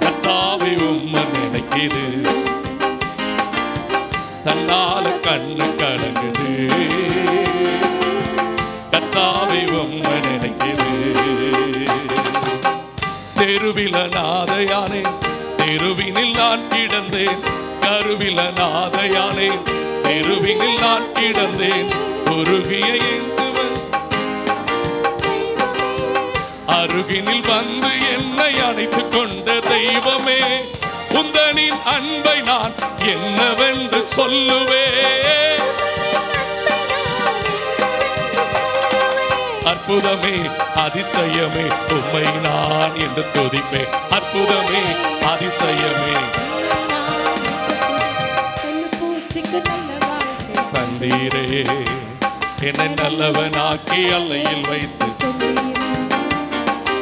கர்த்தாவே உம்மை நினைக்குது, தன்னால கண்ணு கலங்குது. கர்த்தாவே உம்மை நினைக்குது. தெருவில நாதையானே, தெருவினில் நான் கிடந்தேன். கருவில நாதையானே, தெருவினில் நான் கிடந்தேன். உருகிய ஏந்துவன் அருகினில் வந்து என்னை அணைத்துக் கொண்ட தெய்வமே, உந்தனின் அன்பை நான் என்னவென்று சொல்லுவேன். அற்புதமே அதிசயமே உம்மை நான் என்று துதிப்பேன். அற்புதமே அதிசயமே தந்தீரே, என்னை நல்லவனாக்கி அல்லையில் வைத்து.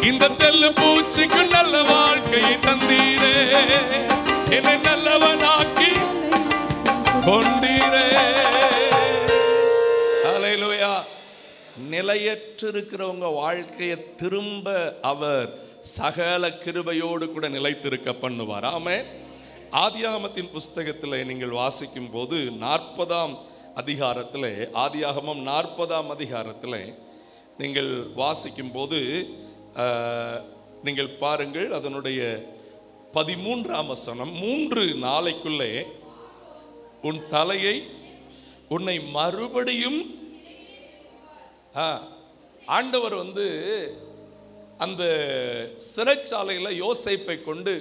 இந்த தெல்லு பூச்சிக்கு நல்ல வாழ்க்கையை தந்தீரே, என்னை நல்லவனாக்கி கொண்டீரே. அல்லேலூயா. நிலையற்றிருக்கிறவங்க வாழ்க்கையை திரும்ப அவர் சகல கிருபையோடு கூட நிலைத்திருக்க பண்ணுவார். ஆமென். ஆதியாகமத்தின் புஸ்தகத்தில் நீங்கள் வாசிக்கும் போது 40ஆம் அதிகாரத்தில், ஆதியாகமம் 40ஆம் அதிகாரத்தில் நீங்கள் வாசிக்கும் போது நீங்கள் பாருங்கள், அதனுடைய 13ஆம் வசனம், 3 நாளைக்குள்ளே உன் தலையை உன்னை மறுபடியும் ஆண்டவர் அந்த சிறைச்சாலையில் யோசேப்பை கொண்டு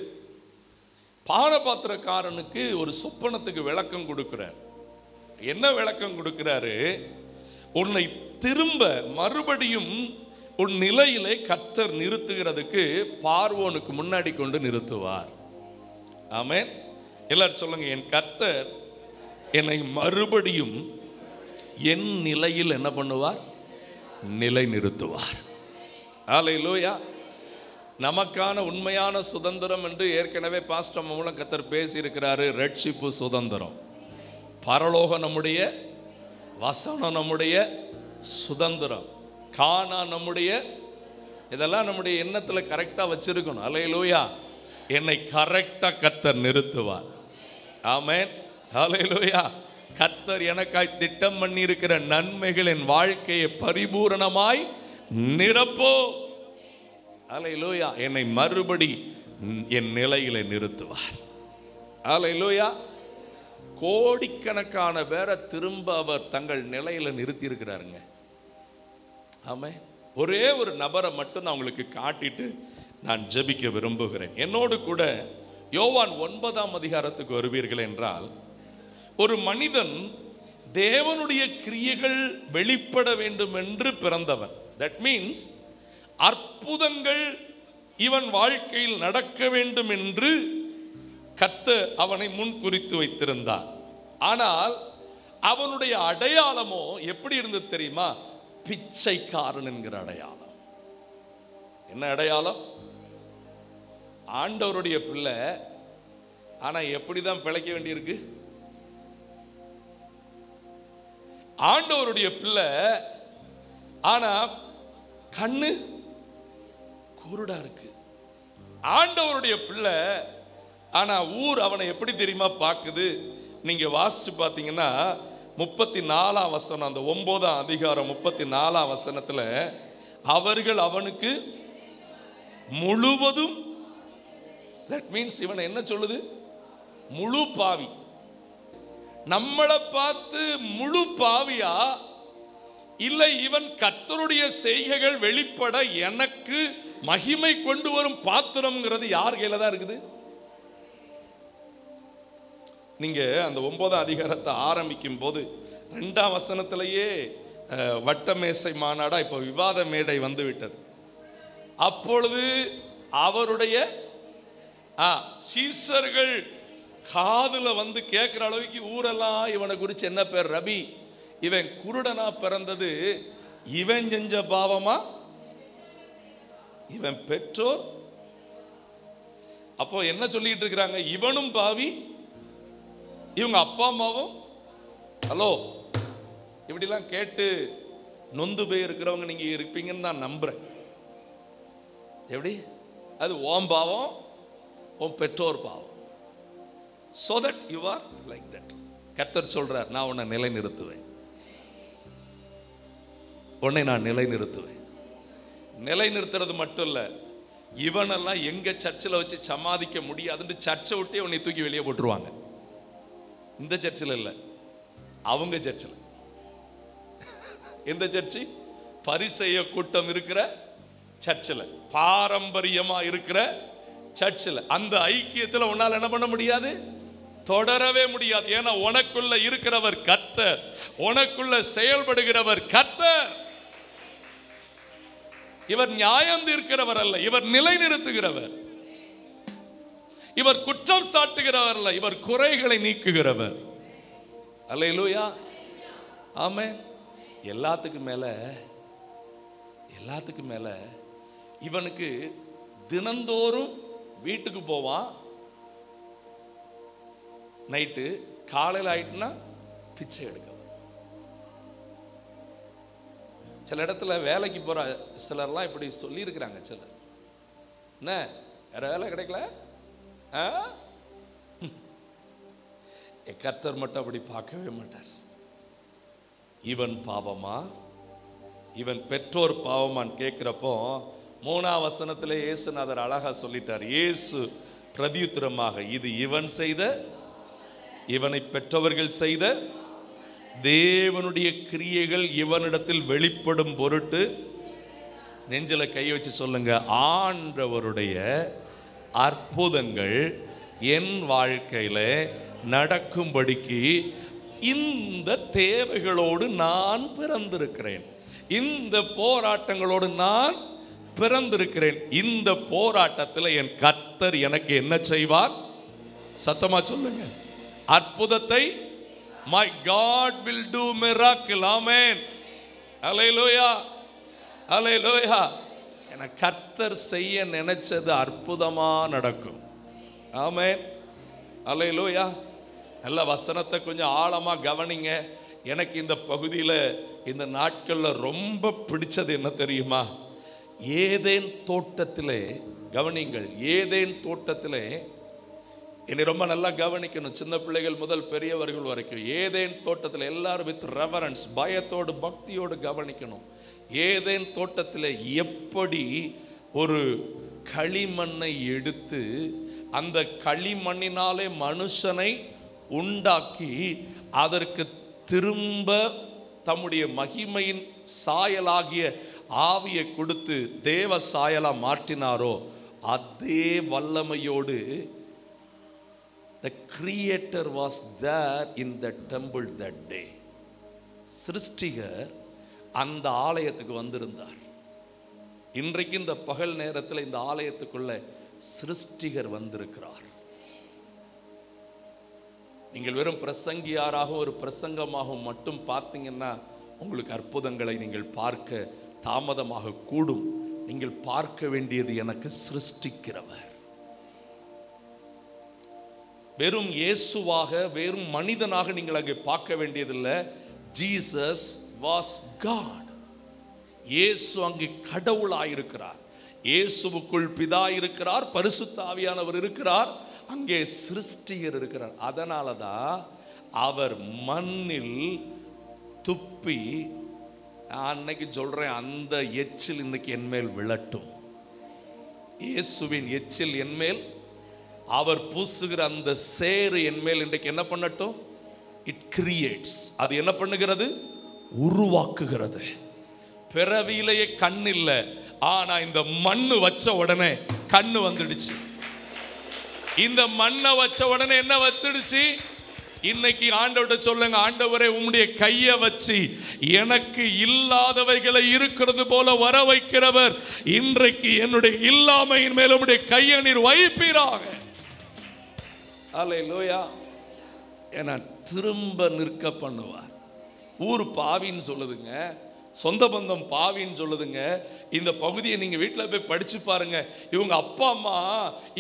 பானபாத்திரக்காரனுக்கு ஒரு சொப்பனத்துக்கு விளக்கம் கொடுக்கிறார். என்ன விளக்கம் கொடுக்கிறாரு? உன்னை திரும்ப மறுபடியும் உன் நிலையிலே கர்த்தர் நிறுத்துகிறதுக்கு பார்வோனுக்கு முன்னாடி கொண்டு நிறுத்துவார். ஆமென். எல்லாரும் சொல்லுங்க, என் கர்த்தர் என்னை மறுபடியும் என் நிலையில் என்ன பண்ணுவார்? நிலை நிறுத்துவார். ஹல்லேலூயா. நமக்கான உண்மையான சுதந்திரம் என்று ஏற்கனவே பாஸ்டர் மூலம் கர்த்தர் பேசி இருக்கிறாரு. ரட்சிப்பு சுதந்திரம், பரலோகம் நம்முடைய, வசனம் நம்முடைய சுதந்திரம், காணா நம்முடைய, இதெல்லாம் நம்முடைய எண்ணத்தில் கரெக்டாக வச்சிருக்கணும். ஹல்லேலூயா. என்னை கரெக்டாக கர்த்தர் நிறுத்துவார். ஆமென். ஹல்லேலூயா. கர்த்தர் எனக்காய் திட்டம் பண்ணி இருக்கிற நன்மைகள் என் வாழ்க்கையை பரிபூரணமாய் நிரப்போ. ஹல்லேலூயா. என்னை மறுபடி என் நிலையில நிறுத்துவார். ஹல்லேலூயா. கோடிக்கணக்கான பேரை திரும்ப அவர் தங்கள் நிலையில நிறுத்தி இருக்கிறாருங்க. ஆமென். ஒரே ஒரு நபரை மட்டும் நான் உங்களுக்கு காட்டிட்டு நான் ஜெபிக்க விரும்புகிறேன். என்னோடு கூட யோவான் 9ஆம் அதிகாரத்துக்கு வருவீர்கள் என்றால், ஒரு மனிதன் தேவனுடைய கிரியைகள் வெளிப்பட வேண்டும் என்று பிறந்தவன். தட் மீன்ஸ் அற்புதங்கள் இவன் வாழ்க்கையில் நடக்க வேண்டும் என்று கர்த்தர் அவனை முன் குறித்து வைத்திருந்தார். ஆனால் அவனுடைய அடையாளமோ எப்படி இருந்தது தெரியுமா? பிச்சைக்காரன் என்கிற அடையாளம். என்ன அடையாளம்? ஆண்டவருடைய பிள்ளை, ஆனா எப்படிதான் பிழைக்க வேண்டியிருக்கு? ஆண்டவருடைய பிள்ளை, ஆனா கண்ணு குருடா இருக்கு. ஆண்டவருடைய பிள்ளை, ஆனா ஊர் அவனை எப்படி தெரியுமா பார்க்குது? நீங்க வாசிச்சு பார்த்தீங்கன்னா 34ஆம் வசனம், அந்த 9ஆம் அதிகாரம் 34ஆம் வசனத்துல, அவர்கள் அவனுக்கு முழுவதும், தட் மீன்ஸ் இவனை என்ன சொல்லுது? முழு பாவி. நம்மளை பார்த்து முழு பாவியா, இல்லை இவன் கர்த்தருடைய செய்கைகள் வெளிப்பட எனக்கு மகிமை கொண்டு வரும் பாத்திரம்ங்கிறது யார் கையில தான் இருக்குது? நீங்க அந்த 9ஆம் அதிகாரத்தை ஆரம்பிக்கும் போது 2ஆம் வசனத்திலேயே வட்டமேசை மாநாடா இப்ப விவாத மேடை வந்து விட்டது. அப்பொழுது அவருடைய சீசர்கள் காதுல வந்து கேட்கிற அளவுக்கு ஊரெல்லாம் இவனை குறிச்சு என்ன பேர்? ரபி, இவன் குருடனா பிறந்தது இவன் செஞ்ச பாவமா, இவன் பெற்றோர் அப்போ என்ன சொல்லிட்டு இருக்கிறாங்க? இவனும் பாவி, இவங்க அப்பா அம்மாவும். ஹலோ, இப்படிலாம் கேட்டு நொந்து போய் இருக்கிறவங்க நீங்க இருப்பீங்கன்னு நான் நம்புறேன். எப்படி? அது ஓம் பாவம், உன் பெற்றோர் பாவம். so that you are like that. கர்த்தர் சொல்றார், நான் உன்னை நிலை நிறுத்துவேன். உன்னை நான் நிலை நிறுத்துவேன். நிலை நிறுத்துறது மட்டும் இல்ல, இவனெல்லாம் எங்க சர்ச்சில் வச்சு சமாதிக்க முடியாதுன்னு சர்ச்சை விட்டே உன்னை தூக்கி வெளியே போட்டுருவாங்க. இந்த சர்ச்சில் இல்ல, அவங்க சர்ச்சில். எந்த சர்ச்சு? பரிசேய கூட்டம் இருக்கிற சர்ச்சில், பாரம்பரியமா இருக்கிற சர்ச்சில். அந்த ஐக்கியத்தில் உன்னால் என்ன பண்ண முடியாது? தொடரவே முடியாது. ஏன்னா உனக்குள்ள இருக்கிறவர் கர்த்தர், உனக்குள்ள செயல்படுகிறவர் கர்த்தர். இவர் நியாயம் தீர்க்கிறவர் அல்ல, இவர் நிலை நிறுத்துகிறவர். இவர் குற்றம் சாட்டுகிறவர் அல்ல, இவர் குறைகளை நீக்குகிறவர். அல்லேலூயா, ஆமென். எல்லாத்துக்கும் மேல இவனுக்கு தினந்தோறும் வீட்டுக்கு போவான். நைட்டு காலையில் ஆயிட்டுனா பிச்சை எடுக்க. சில இடத்துல வேலைக்கு போற சிலர்லாம் இப்படி சொல்லி இருக்கிறாங்க. சிலர், என்ன வேற வேலை கிடைக்கல, கர்த்தர் மட்டும் அப்படி பார்க்கவே மாட்டார். இவன் பாவமா இவன் பெற்றோர் பாவமான்னு கேட்கிறப்போ 3ஆம் வசனத்துல இயேசுநாதர் அழகா சொல்லிட்டார். இயேசு பிரதியுத்தரமாக, இது இவன் செய்த, இவனை பெற்றவர்கள் செய்த தேவனுடைய கிரியைகள் இவனிடத்தில் வெளிப்படும் பொருட்டு, நெஞ்சில கை வச்சு சொல்லுங்க, ஆண்டவருடைய அற்புதங்கள் என் வாழ்க்கையில நடக்கும்படிக்கு இந்த தேவைகளோடு நான் பிறந்திருக்கிறேன், இந்த போராட்டங்களோடு நான் பிறந்திருக்கிறேன். இந்த போராட்டத்தில் என் கர்த்தர் எனக்கு என்ன செய்வார்? சத்தமா சொல்லுங்க, அற்புதத்தை. My God will do miracle. Amen. Hallelujah. Hallelujah. என கர்த்தர் செய்ய நினைச்சது அற்புதமா நடக்கும். ஆமென். Hallelujah. நல்ல வசனத்தை கொஞ்சம் ஆழமா கவனிங்க. எனக்கு இந்த பகுதியில் இந்த நாட்களில் ரொம்ப பிடிச்சது என்ன தெரியுமா? ஏதேன் தோட்டத்திலே, கவனிங்கள், ஏதேன் தோட்டத்திலே, என்னை ரொம்ப நல்லா கவனிக்கணும், சின்ன பிள்ளைகள் முதல் பெரியவர்கள் வரைக்கும். ஏதேன் தோட்டத்தில் எல்லாரும் வித் ரெவரன்ஸ், பயத்தோடு பக்தியோடு கவனிக்கணும். ஏதேன் தோட்டத்தில் எப்படி ஒரு களிமண்ணை எடுத்து அந்த களிமண்ணினாலே மனுஷனை உண்டாக்கி அதற்கு திரும்ப தம்முடைய மகிமையின் சாயலாகிய ஆவியை கொடுத்து தேவ சாயலா மாற்றினாரோ, அதே வல்லமையோடு the creator was there in the temple that day. சிருஷ்டிகர் அந்த ஆலயத்துக்கு வந்திருந்தார். இன்றைக்கு இந்த பகல் நேரத்தில் இந்த ஆலயத்துக்குள்ள சிருஷ்டிகர் வந்திருக்கிறார். நீங்கள் வெறும் பிரசங்கியாராக ஒரு பிரசங்கமாகவும் மட்டும் பார்த்தீங்கன்னா உங்களுக்கு அற்புதங்களை நீங்கள் பார்க்க தாமதமாக கூடும். நீங்கள் பார்க்க வேண்டியது எனக்கு சிருஷ்டிக்கிறவர். வெறும் இயேசுவாக, வெறும் மனிதனாக நீங்கள் அங்கே பார்க்க வேண்டியதில்லை. Jesus was God. இயேசு அங்கே கடவுளாயிருக்கிறார். இயேசுவுக்குள் பிதா இருக்கிறார், பரிசுத்த ஆவியானவர் இருக்கிறார், அங்கே சிருஷ்டிகர் இருக்கிறார். அதனால தான் அவர் மண்ணில் துப்பி, அன்னைக்கு சொல்றேன், அந்த எச்சில் இன்னைக்கு என்மேல் விழட்டும். இயேசுவின் எச்சில் என்மேல், அவர் பூசுகிற அந்த சேறு என்மேல் இன்றைக்கு என்ன பண்ணட்டும்? It creates. அது என்ன பண்ணுகிறது? உருவாக்குகிறது. பிறவியிலேயே கண் இல்லை, ஆனா இந்த மண்ணு வச்ச உடனே கண்ணு வந்துடுச்சு. இந்த மண்ணை வச்ச உடனே என்ன வந்துடுச்சு? இன்னைக்கு ஆண்டவர்கிட்ட சொல்லுங்க, ஆண்டவரே உம்முடைய கையை வச்சு எனக்கு இல்லாதவைகளை இருக்கிறது போல வர வைக்கிறவர், இன்றைக்கு என்னுடைய இல்லாமையின் மேல் உம்முடைய கையை நீர் வைப்பீராக. அல்லேலூயா. என திரும்ப நிற்க பண்ணுவார். ஊர் பாவின்னு சொல்லுதுங்க, சொந்த பந்தம் பாவின்னு சொல்லுதுங்க. இந்த பகுதியை நீங்க வீட்டில் போய் படிச்சு பாருங்க. இவங்க அப்பா அம்மா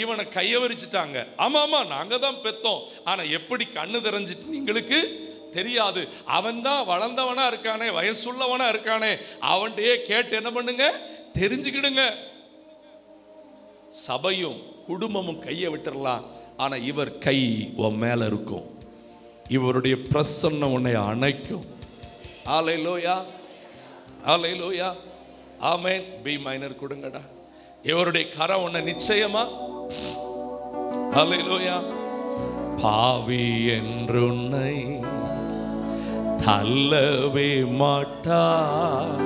இவனை கையவரிச்சிட்டாங்க. ஆமா ஆமா, நாங்க தான் பெத்தோம், ஆனா எப்படி கண்ணு தெரிஞ்சிட்டு எங்களுக்கு தெரியாது. அவன் தான் வளர்ந்தவனா இருக்கானே, வயசுள்ளவனா இருக்கானே, அவன்கிட்டயே கேட்டு என்ன பண்ணுங்க, தெரிஞ்சுக்கிடுங்க. சபையும் குடும்பமும் கையை விட்டுறலாம், ஆனா இவர் கை உன் மேல இருக்கும். இவருடைய பிரசன்னம் உன்னை அணைக்கும். Hallelujah, hallelujah, amen. B minor கொடுங்கடா. இவருடைய கரம் உன்னை நிச்சயமா, ஹல்லேலூயா. பாவி என்று உன்னை தள்ளவே மாட்டார்,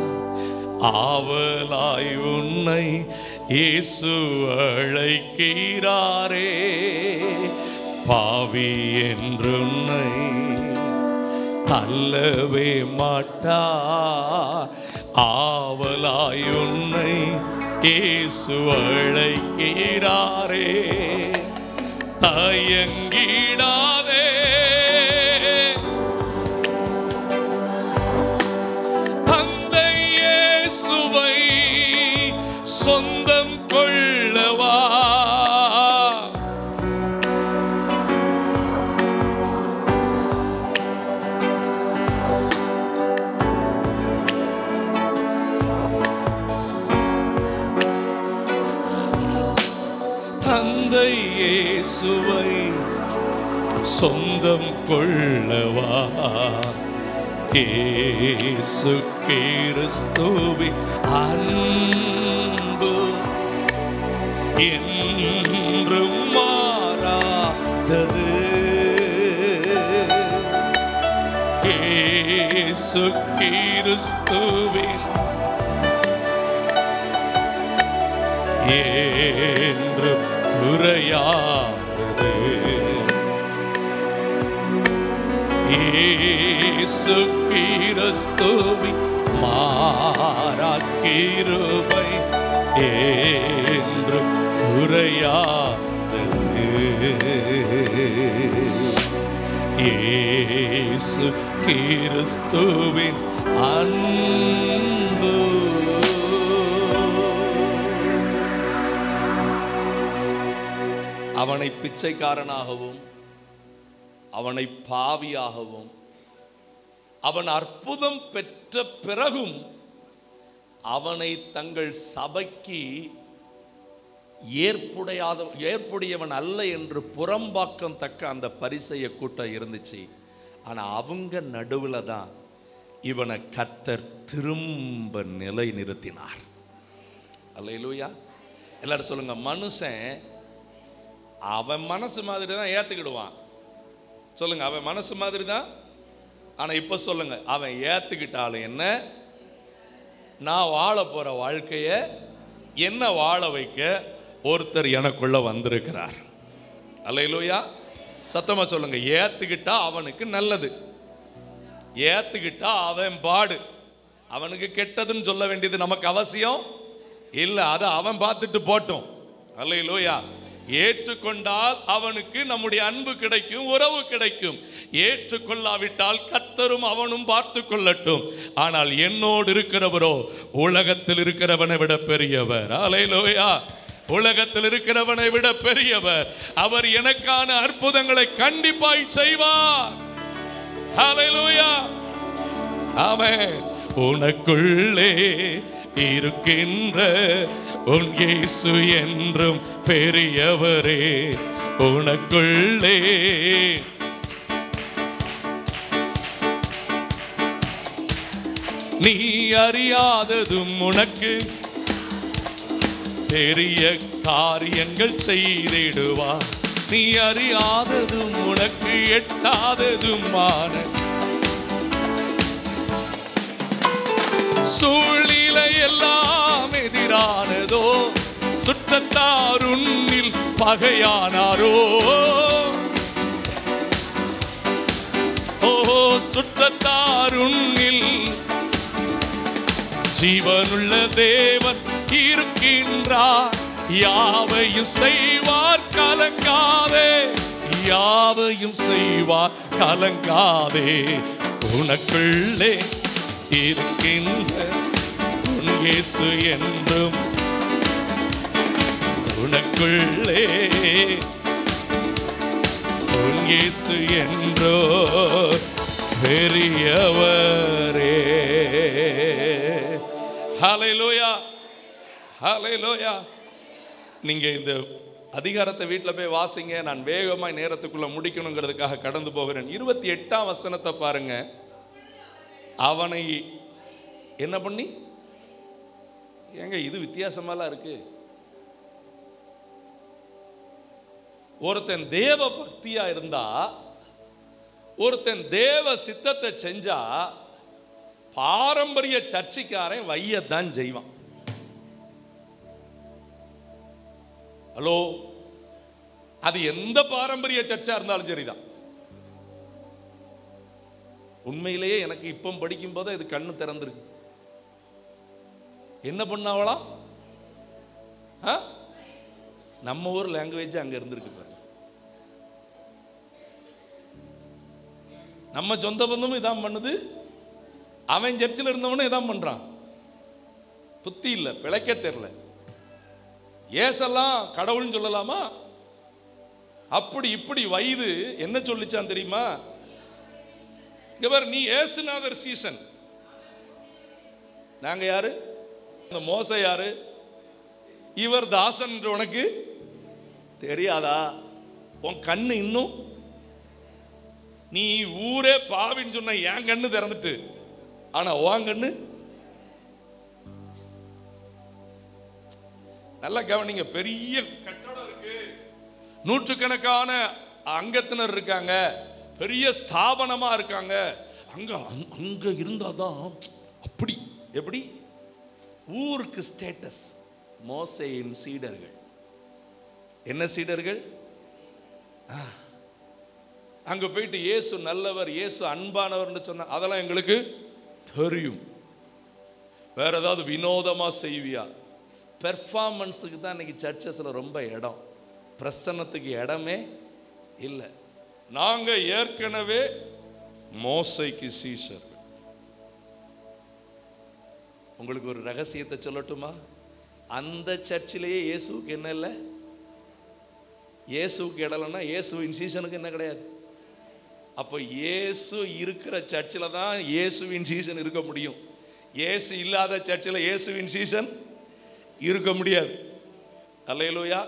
ஆவலாய் உன்னை இயேசு அழைக்கிறாரே. பாவி என்று உன்னை தள்ளவே மாட்டார், ஆவலாய் உன்னை இயேசு அழைக்கிறாரே. தயங்கிடாதே, தந்தை இயேசுவை சொந்தம் கொள்ளவா. தந்தை இயேசுவை சொந்தம் கொள்ளவா. இயேசு கிறிஸ்துவின் அன்பு என்றும் மாறாதது. இயேசு கிறிஸ்துவின் என்றும் குறையாதது. இயேசு கிறிஸ்துவின் மாறா கிருபை என்றும் குறையாதது. இயேசு கிறிஸ்துவின் அன்பு. அவனை பிச்சைக்காரனாகவும் அவனை பாவியாகவும் அவன் அற்புதம் பெற்ற பிறகும் அவனை தங்கள் சபைக்கு ஏற்புடையவன் அல்ல என்று புறம்பாக்கம் தக்க அந்த பரிசேய கூட்டம் இருந்துச்சு. ஆனா அவங்க நடுவில் தான் இவனை கர்த்தர் திரும்ப நிலை நிறுத்தினார். அல்லேலூயா. எல்லாரும் சொல்லுங்க, மனுஷன் அவன் மனசு மாதிரி தான் ஏத்துக்கிடுவான். சொல்லுங்க, அவன் மனசு மாதிரி தான். ஆனா இப்ப சொல்லுங்க, அவன் ஏத்துக்கிட்டாலும் என்ன, நான் வாழ போற வாழ்க்கைய என்ன வாழ வைக்க ஒருத்தர் எனக்குள்ள வந்திருக்கிறார். அல்லேலூயா. சத்தமா சொல்லுங்க, ஏத்துக்கிட்டா அவனுக்கு நல்லது, ஏத்துக்கிட்டா அவன் பாடு. அவனுக்கு கெட்டதுன்னு சொல்ல வேண்டியது நமக்கு அவசியம் இல்லை, அதை அவன் பார்த்துட்டு போட்டோம். அல்லேலூயா. ஏற்றுக்கொண்டால் அவனுக்கு நம்முடைய அன்பு கிடைக்கும், உறவு கிடைக்கும். ஏற்றுக்கொள்ளாவிட்டால் கர்த்தரும் அவனும் பார்த்து கொள்ளட்டும். ஆனால் என்னோடு இருக்கிறவரோ உலகத்தில் இருக்கிறவனை விட பெரியவர். அல்லேலூயா. உலகத்தில் இருக்கிறவனை விட பெரியவர். அவர் எனக்கான அற்புதங்களை கண்டிப்பாய் செய்வார். அல்லேலூயா. ஆமென். உனக்குள்ளே இருக்கின்ற உன் இயேசு என்றும் பெரியவரே, உனக்குள்ளே நீ அறியாததும் உனக்கு பெரிய காரியங்கள் செய்திடுவார். நீ அறியாததும் உனக்கு எட்டாததுமான சூழ்நிலை எல்லாம் எதிரானதோ, சுற்றத்தார் உன்னில் பகையானாரோ, ஓ சுற்றத்தார் உன்னில் ஜீவனுள்ள தேவன் இருக்கின்றார். யாவையும் செய்வார் கலங்காதே, யாவையும் செய்வார் கலங்காதே. உனக்குள்ளே இருக்கின்ற உன் இயேசு என்றும், உனக்குள்ளே உன் இயேசு என்றோ பெரியவரே. ஹல்லேலூயா, ஹல்லேலூயா. நீங்க இந்த அதிகாரத்தை வீட்டில் போய் வாசிங்க. நான் வேகமாய் நேரத்துக்குள்ள முடிக்கணுங்கிறதுக்காக கடந்து போகிறேன். 28ஆம் வசனத்தை பாருங்க. அவனை என்ன பண்ணி, ஏங்க இது வித்தியாசமாலாம் இருக்கு. ஒருத்தன் தேவ பக்தியா இருந்தா, ஒருத்தன் தேவ சித்தத்தை செஞ்சா, பாரம்பரிய சர்ச்சைக்காரன் வையத்தான் செய்வான். ஹலோ, அது எந்த பாரம்பரிய சர்ச்சா இருந்தாலும் சரிதான். உண்மையிலேயே எனக்கு இப்போ படிக்கும் போது இது கண்ணு திறந்திருக்கு. என்ன பண்ணாவலாம், நம்ம ஊர் லாங்குவேஜ் அங்க இருந்திருக்கு பாருங்க. நம்ம சொந்த பந்தமும் இதான் பண்ணுது, அவன் சர்ச்சில் இருந்தவனும் இதான் பண்றான். புத்தி இல்லை, பிழைக்க தெரியல. ஏசெல்லாம் கடவுள்னு சொல்லலாமா? அப்படி இப்படி வயது என்ன சொல்லிச்சான் தெரியுமா? நீ ஏசுநாதர் சீசன், நாங்க யாரு, இந்த மோச யாரு, இவர் தாசன் என்று உனக்கு தெரியாதா? உன் கண்ணு இன்னும் நீ ஊரே பாவின்னு சொன்ன என் கண்ணு திறந்துட்டு, ஆனா உன் கண்ணு நல்லா கவனிங்க. பெரிய கட்டடம் இருக்கு, நூற்றுக்கணக்கான அங்கத்தினர் இருக்காங்க, பெரிய ஸ்தாபனமா இருக்காங்க. அங்க அங்க இருந்தாதான் அப்படி எப்படி ஊருக்கு ஸ்டேட்டஸ். மோசேயின் சீடர்கள் என்ன சீடர்கள்? அங்க போயிட்டு இயேசு நல்லவர், இயேசு அன்பானவர்னு சொன்ன அதெல்லாம் எங்களுக்கு தெரியும். வேற ஏதாவது வினோதமா செய்வியா? பெர்ஃபார்மன்ஸுக்கு தான் இன்னைக்கு சர்ச்சஸ்ல ரொம்ப இடம், பிரசன்னத்துக்கு இடமே இல்லை. நாங்க ஏற்கனவே மோசைக்கு சீஷர். உங்களுக்கு ஒரு ரகசியத்தை சொல்லட்டுமா? அந்த சர்ச்சிலேயே இயேசுக்கு என்ன இல்லை? இயேசுக்கு இடம்னா இயேசுவின் சீசனுக்கு என்ன கிடையாது. அப்போ இயேசு இருக்கிற சர்ச்சில் தான் இயேசுவின் சீசன் இருக்க முடியும். இயேசு இல்லாத சர்ச்சில் இயேசுவின் சீசன் இருக்க முடியாது. அல்லேலூயா.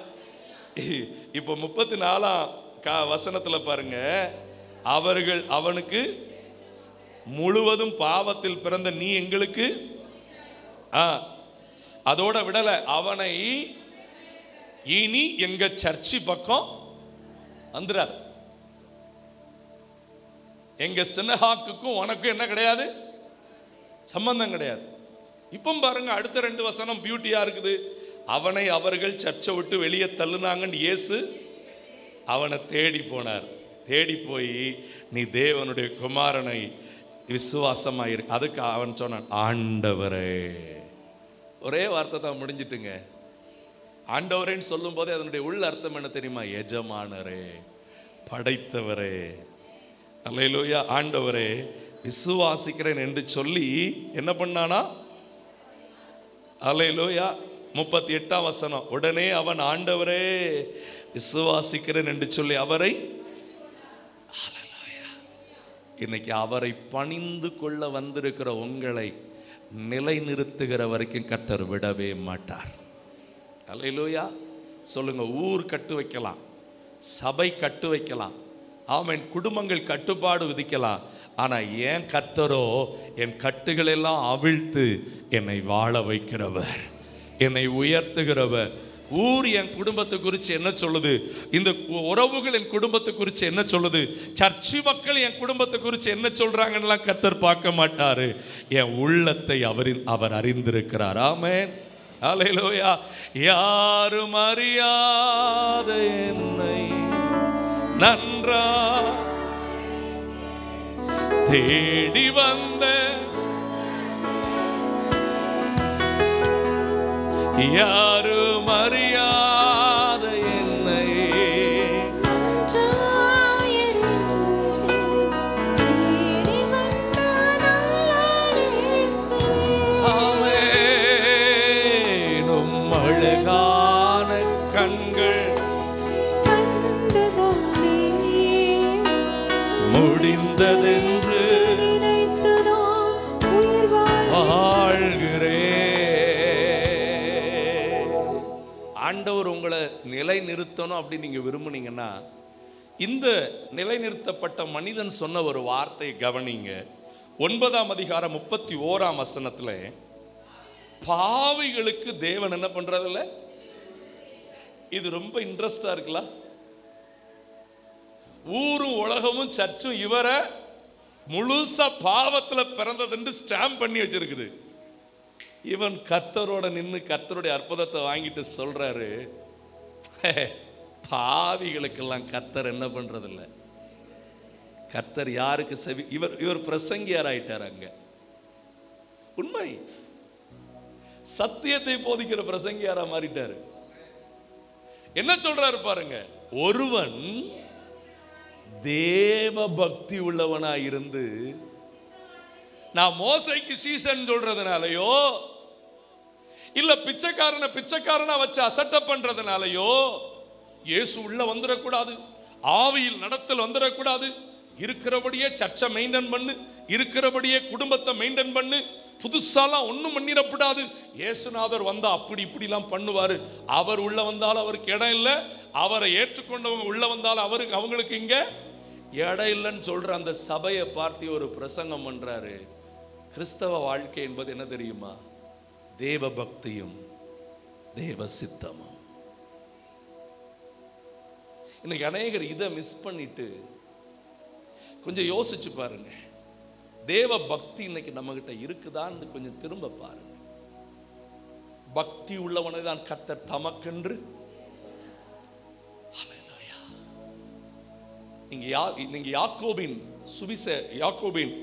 இப்போ 34ஆம் வசனத்துல பாருங்க, அவர்கள் அவனுக்கு முழுவதும் பாவத்தில் பிறந்த நீ எங்களுக்கு அதோட விடல, அவனை இனி எங்க சர்ச்சி பக்கம் வந்துறார். எங்க சினஹாக்குக்கும் உனக்கும் என்ன கிடையாது, சம்பந்தம் கிடையாது. இப்போ பாருங்க அடுத்த 2 வசனம் பியூட்டியா இருக்குது. அவனை அவர்கள் சர்ச்சை விட்டு வெளியே தள்ளுனாங்கன்னு இயேசு அவனை தேடி போனார். தேடி போய் நீ தேவனுடைய குமாரனை விசுவாசமாயிரு. அதுக்கு அவன் சொன்னான், ஆண்டவரே. ஒரே வார்த்தை தான், முடிஞ்சிட்டுங்க. ஆண்டவரேன்னு சொல்லும் போதே அதனுடைய உள்ள அர்த்தம் என்ன தெரியுமா? எஜமானரே, படைத்தவரே. அல்லேலூயா. ஆண்டவரே விசுவாசிக்கிறேன் என்று சொல்லி என்ன பண்ணானா? அல்லேலூயா. 38ஆம் வசனம், உடனே அவன் ஆண்டவரே விசுவாசிக்கிறேன் என்று சொல்லி அவரை, இன்னைக்கு அவரை பணிந்து கொள்ள வந்திருக்கிற உங்களை நிலை நிறுத்துகிற வரைக்கும் கர்த்தர் விடவே மாட்டார். அல்லேலூயா. சொல்லுங்க. ஊர் கட்டு வைக்கலாம், சபை கட்டு வைக்கலாம், ஆமென், குடும்பங்கள் கட்டுப்பாடு விதிக்கலாம். ஆனா என் கர்த்தரோ என் கட்டுகள் எல்லாம் அவிழ்த்து என்னை வாழ வைக்கிறவர், என்னை உயர்த்துகிறவர். ஊர் என் குடும்பத்தை குறித்து என்ன சொல்லுது? இந்த உறவுகள் என் குடும்பத்தை குறித்து என்ன சொல்லுது? சர்ச்சு மக்கள் என் குடும்பத்தை குறித்து என்ன சொல்றாங்கன்னு கர்த்தர் பார்க்க மாட்டாரு. என் உள்ளத்தை அவர் அறிந்திருக்கிறார். ஆமென். அல்லேலூயா. யாரும் அறியாத என்னை நன்றா தேடி வந்த, யாரும் அறியாத என்னை ஆமெனும் அழகான கண்கள் முடிந்ததென்று ஆண்டவர் உங்களை நிலை நிறுத்தணும் அப்படின்னு நீங்க விரும்புனீங்கன்னா, இந்த நிலைநிறுத்தப்பட்ட மனிதன் சொன்ன ஒரு வார்த்தை கவனிங்க. 9ஆம் அதிகாரம் 31ஆம் வசனத்துல, பாவிகளுக்கு தேவன் என்ன பண்றதில்ல. இது ரொம்ப இன்ட்ரெஸ்டா இருக்குல்ல. ஊரும் உலகமும் சர்ச்சும் இவரை முழுசா பாவத்துல பிறந்ததுன்னு ஸ்டாம்ப் பண்ணி வச்சிருக்குது. இவன் கர்த்தரோட நின்று கர்த்தருடைய அற்புதத்தை வாங்கிட்டு சொல்றாரு, பாவிகளுக்கெல்லாம் கர்த்தர் என்ன பண்றதில்ல. கர்த்தர் யாருக்கு செவி? இவர் பிரசங்கியார் ஆயிட்டார். அங்க உண்மை, சத்தியத்தை போதிக்கிற பிரசங்கியாரா மாறிட்டாரு. என்ன சொல்றாரு பாருங்க, ஒருவன் தேவ பக்தி உள்ளவனா இருந்து, நான் மோசைக்கு சீசன் சொல்றதுனாலயோ இல்ல பிச்சைக்காரனா வச்சு அசட்ட பண்றதுனாலயோ இயேசு உள்ள வந்துடக்கூடாது, ஆவியில் நடத்தல் வந்துடக்கூடாது, இருக்கிறபடியே சர்ச்சை மெயின்டைன் பண்ணு, இருக்கிறபடியே குடும்பத்தை மெயின்டைன் பண்ணு, புதுசாலாம் ஒன்றும் பண்ணிடக்கூடாது. இயேசுநாதர் வந்தா அப்படி இப்படிலாம் பண்ணுவாரு, அவர் உள்ள வந்தாலும் அவருக்கு இடம் இல்லை, அவரை ஏற்றுக்கொண்டவங்க உள்ள வந்தாலும் அவங்களுக்கு இங்க எடை இல்லைன்னு சொல்ற அந்த சபையை பார்த்து ஒரு பிரசங்கம் பண்றாரு. கிறிஸ்தவ வாழ்க்கை என்பது என்ன தெரியுமா? தேவ பக்தியும் தேவ சித்தமும். இன்னைக்கு அநேகர் இதை மிஸ் பண்ணிட்டு கொஞ்சம் யோசிச்சு பாருங்க. தேவ பக்தி இன்னைக்கு நம்ம கிட்ட இருக்குதான்னு கொஞ்சம் திரும்ப பாருங்க. பக்தி உள்ளவனை தான் கர்த்தர் தமக்கென்று. நீங்க யாக்கோபின் யாக்கோபின்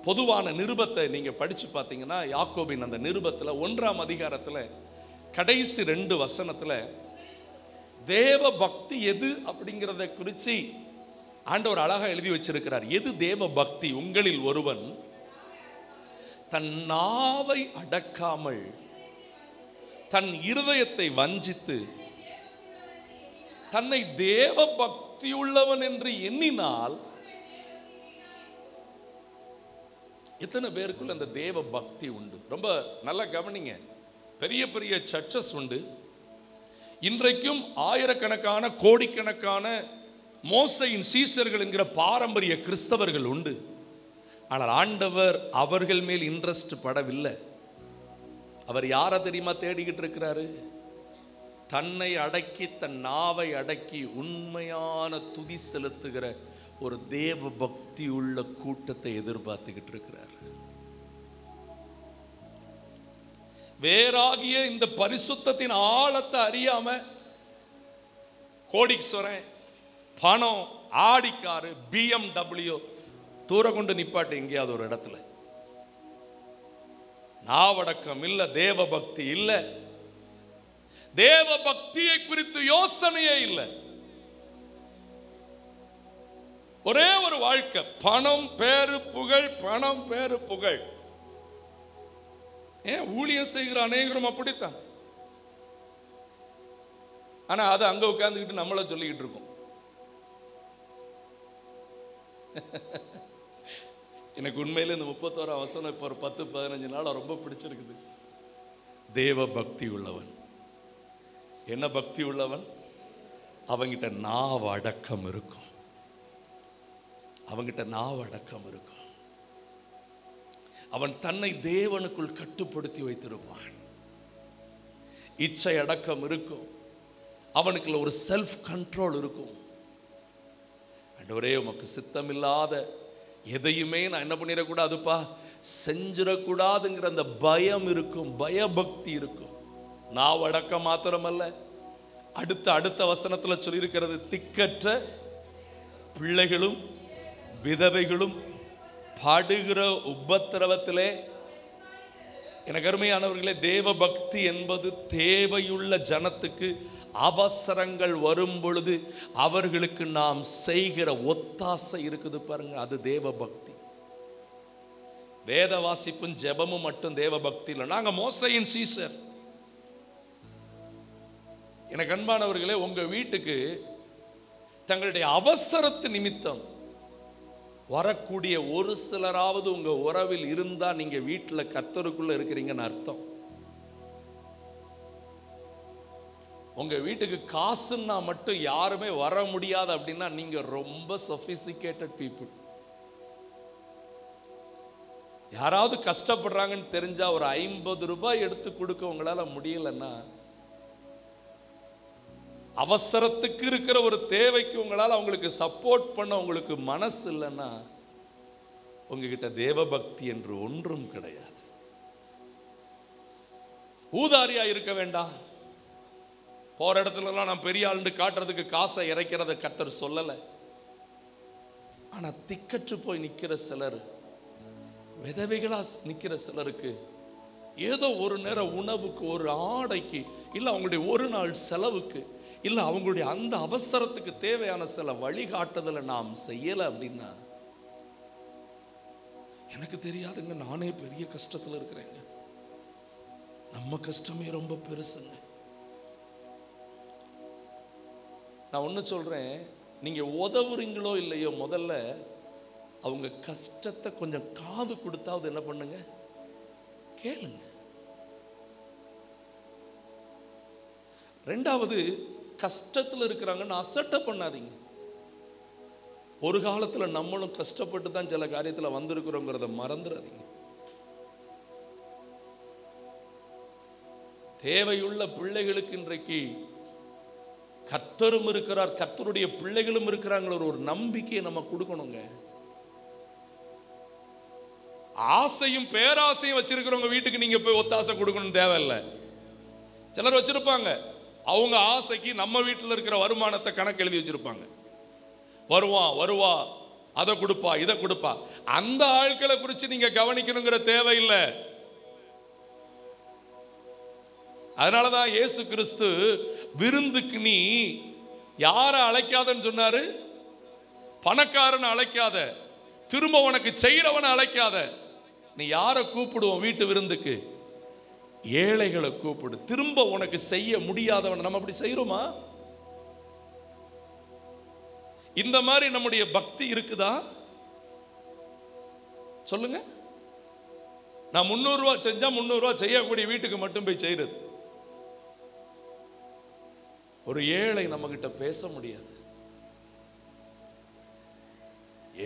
பொதுவான நிருபத்தை நீங்க படிச்சு பார்த்தீங்கன்னா, யாக்கோபின் அந்த நிருபத்துல 1ஆம் அதிகாரத்துல கடைசி 2 வசனத்துல தேவ பக்தி எது அப்படிங்கிறத குறிச்சு ஆண்டவர் அழகா எழுதி வச்சிருக்கிறார். எது தேவ பக்தி? உங்களில் ஒருவன் தன் நாவை அடக்காமல் தன் இருதயத்தை வஞ்சித்து தன்னை தேவ பக்தி உள்ளவன் என்று எண்ணினால். எத்தனை பேருக்குள்ள அந்த தேவ பக்தி உண்டு? ரொம்ப நல்லா கவனிங்க. பெரிய பெரிய சர்ச்சஸ் உண்டு. இன்றைக்கும் ஆயிரக்கணக்கான கோடிக்கணக்கான மோசையின் சீஷர்கள் என்கிற பாரம்பரிய கிறிஸ்தவர்கள் உண்டு. ஆனால் ஆண்டவர் அவர்கள் மேல் இன்ட்ரெஸ்ட் படவில்லை. அவர் யாரை தெரியுமா தேடிக்கிட்டு இருக்கிறாரு? தன்னை அடக்கி தன் நாவை அடக்கி உண்மையான துதி செலுத்துகிற ஒரு தேவ பக்தி உள்ள கூட்டத்தை எதிர்பார்த்துக்கிட்டு இருக்கிறார். வேறாகிய இந்த பரிசுத்தத்தின் ஆழத்தை அறியாம கோடீஸ்வரன், பணம், ஆடிக்காரு, BMW தூர கொண்டு நிப்பாட்டு எங்கேயாவது ஒரு இடத்துல. நாவடக்கம் இல்ல, தேவ பக்தி இல்ல, தேவ பக்தியை குறித்து யோசனையே இல்லை. ஒரே ஒரு வாழ்க்கை, பணம் பேரு புகழ், பணம் பேரு புகழ். ஏன் ஊழியம் செய்கிற அநேகரும் அப்படித்தான். ஆனா அது அங்க உட்கார்ந்துக்கிட்டு நம்மள சொல்லிக்கிட்டு இருக்கோம். எனக்கு உண்மையில இந்த 31ஆம் வசனம் இப்ப ஒரு 10-15 நாள் ரொம்ப பிடிச்சிருக்குது. தேவ பக்தி உள்ளவன். என்ன பக்தி உள்ளவன்? அவங்கிட்ட நாவ அடக்கம் இருக்கும். அவங்கிட்ட நாவ அடக்கம் இருக்கும். அவன் தன்னை தேவனுக்குள் கட்டுப்படுத்தி வைத்திருப்பான். இச்சை அடக்கம் இருக்கும். அவனுக்குள்ள ஒரு செல்ஃப் கண்ட்ரோல் இருக்கும். ஆண்டவரே, உமக்கு சித்தம் இல்லாத எதையுமே நான் என்ன பண்ணிடக்கூடாதுப்பா, செஞ்சிடக்கூடாதுங்கிற அந்த பயம் இருக்கும், பயபக்தி இருக்கும். நாவ அடக்கம் மாத்திரமல்ல, அடுத்த வசனத்துல சொல்லியிருக்கிறது, திக்கற்ற பிள்ளைகளும் விதவைகளும் படுகிற உபத்திரவத்திலே. எனக்கு அருமையானவர்களே, தேவ பக்தி என்பது தேவையுள்ள ஜனத்துக்கு அவசரங்கள் வரும் பொழுது அவர்களுக்கு நாம் செய்கிற ஒத்தாசை இருக்குது பாருங்க, அது தேவ பக்தி. வேத வாசிப்பும் ஜெபமும் மட்டும் தேவ பக்தி இல்லை. நாங்க மோசையின் சீஷர். எனக்கு அன்பானவர்களே, உங்க வீட்டுக்கு தங்களுடைய அவசரத்து நிமித்தம் வரக்கூடிய ஒரு சிலராவது உங்க உறவில் இருந்தா நீங்க வீட்டுல கர்த்தருக்குள்ள இருக்கிறீங்கன்னு அர்த்தம். உங்க வீட்டுக்கு காசுன்னா மட்டும் யாருமே வர முடியாது அப்படின்னா நீங்க ரொம்ப சொபிஸ்டிகேட்டட் பீப்புள். யாராவது கஷ்டப்படுறாங்கன்னு தெரிஞ்சா ஒரு 50 ரூபாய் எடுத்து கொடுக்க உங்களால முடியலன்னா, அவசரத்துக்கு இருக்கிற ஒரு தேவைக்கு உங்களால் அவங்களுக்கு சப்போர்ட் பண்ண உங்களுக்கு மனசு இல்லைன்னா உங்ககிட்ட தேவ பக்தி என்று ஒன்றும் கிடையாது. ஊதாரியா இருக்க வேண்டாம். போற இடத்துல எல்லாம் நான் பெரிய ஆளுன்னு காட்டுறதுக்கு காசை இறைக்கிறத கர்த்தர் சொல்லல. ஆனா திக்கற்று போய் நிக்கிற சிலர், விதவைகளா நிக்கிற சிலருக்கு ஏதோ ஒரு நேரம் உணவுக்கு, ஒரு ஆடைக்கு, இல்ல அவங்களுடைய ஒரு நாள் செலவுக்கு, இல்ல அவங்களுடைய அந்த அவசரத்துக்கு தேவையான சில வழிகாட்டுதலை நாம் செய்யல அப்படின்னா, எனக்கு தெரியாதுங்க, நானே பெரிய கஷ்டத்துல இருக்கிறேங்க, நம்ம கஷ்டமே ரொம்ப பெருசுங்க. நான் ஒண்ணு சொல்றேன், நீங்க உதவுறீங்களோ இல்லையோ, முதல்ல அவங்க கஷ்டத்தை கொஞ்சம் காது கொடுத்தாவது என்ன பண்ணுங்க, கேளுங்க. ரெண்டாவது, கஷ்டத்தில் இருக்கிறாங்கன்னு அசட்டை பண்ணாதீங்க. ஒரு காலத்துல நம்மளும் கஷ்டப்பட்டு தான் சில காரியத்துல வந்திருக்கிறோங்கிறத மறந்துடாதீங்க. தேவையுள்ள பிள்ளைகளுக்கு இன்றைக்கு கர்த்தரும் இருக்கிறார், கர்த்தருடைய பிள்ளைகளும் இருக்கிறாங்களோ ஒரு நம்பிக்கையை நம்ம கொடுக்கணுங்க. ஆசையும் பேராசையும் வச்சிருக்கிறவங்க வீட்டுக்கு நீங்க போய் ஒத்தாசை கொடுக்கணும் தேவையில்லை. சிலர் வச்சிருப்பாங்க, அவங்க ஆசைக்கு நம்ம வீட்டில் இருக்கிற வருமானத்தை கணக்கு எழுதி வச்சிருப்பாங்க. வருவா அதை கொடுப்பா இதை கொடுப்பா. அந்த ஆட்களை குறித்து நீங்க கவனிக்கணுங்கிற தேவையில்லை. அதனாலதான் இயேசு கிறிஸ்து விருந்துக்கு நீ யாரை அழைக்காதன்னு சொன்னாரு? பணக்காரனை அழைக்காத, திரும்ப உனக்கு செய்யறவனை அழைக்காத. நீ யாரை கூப்பிடுவோம் வீட்டு விருந்துக்கு? ஏழைகளை கூப்பிடு. திரும்ப உனக்கு செய்ய முடியாதவன். நம்ம அப்படி செய்யறோமா? இந்த மாதிரி நம்முடைய பக்தி இருக்குதா? சொல்லுங்க. நான் 300 ரூபாய் செஞ்சா 300 ரூபாய் செய்யக்கூடிய வீட்டுக்கு மட்டும் போய் செய்யறது. ஒரு ஏழை நம்ம கிட்ட பேச முடியாது.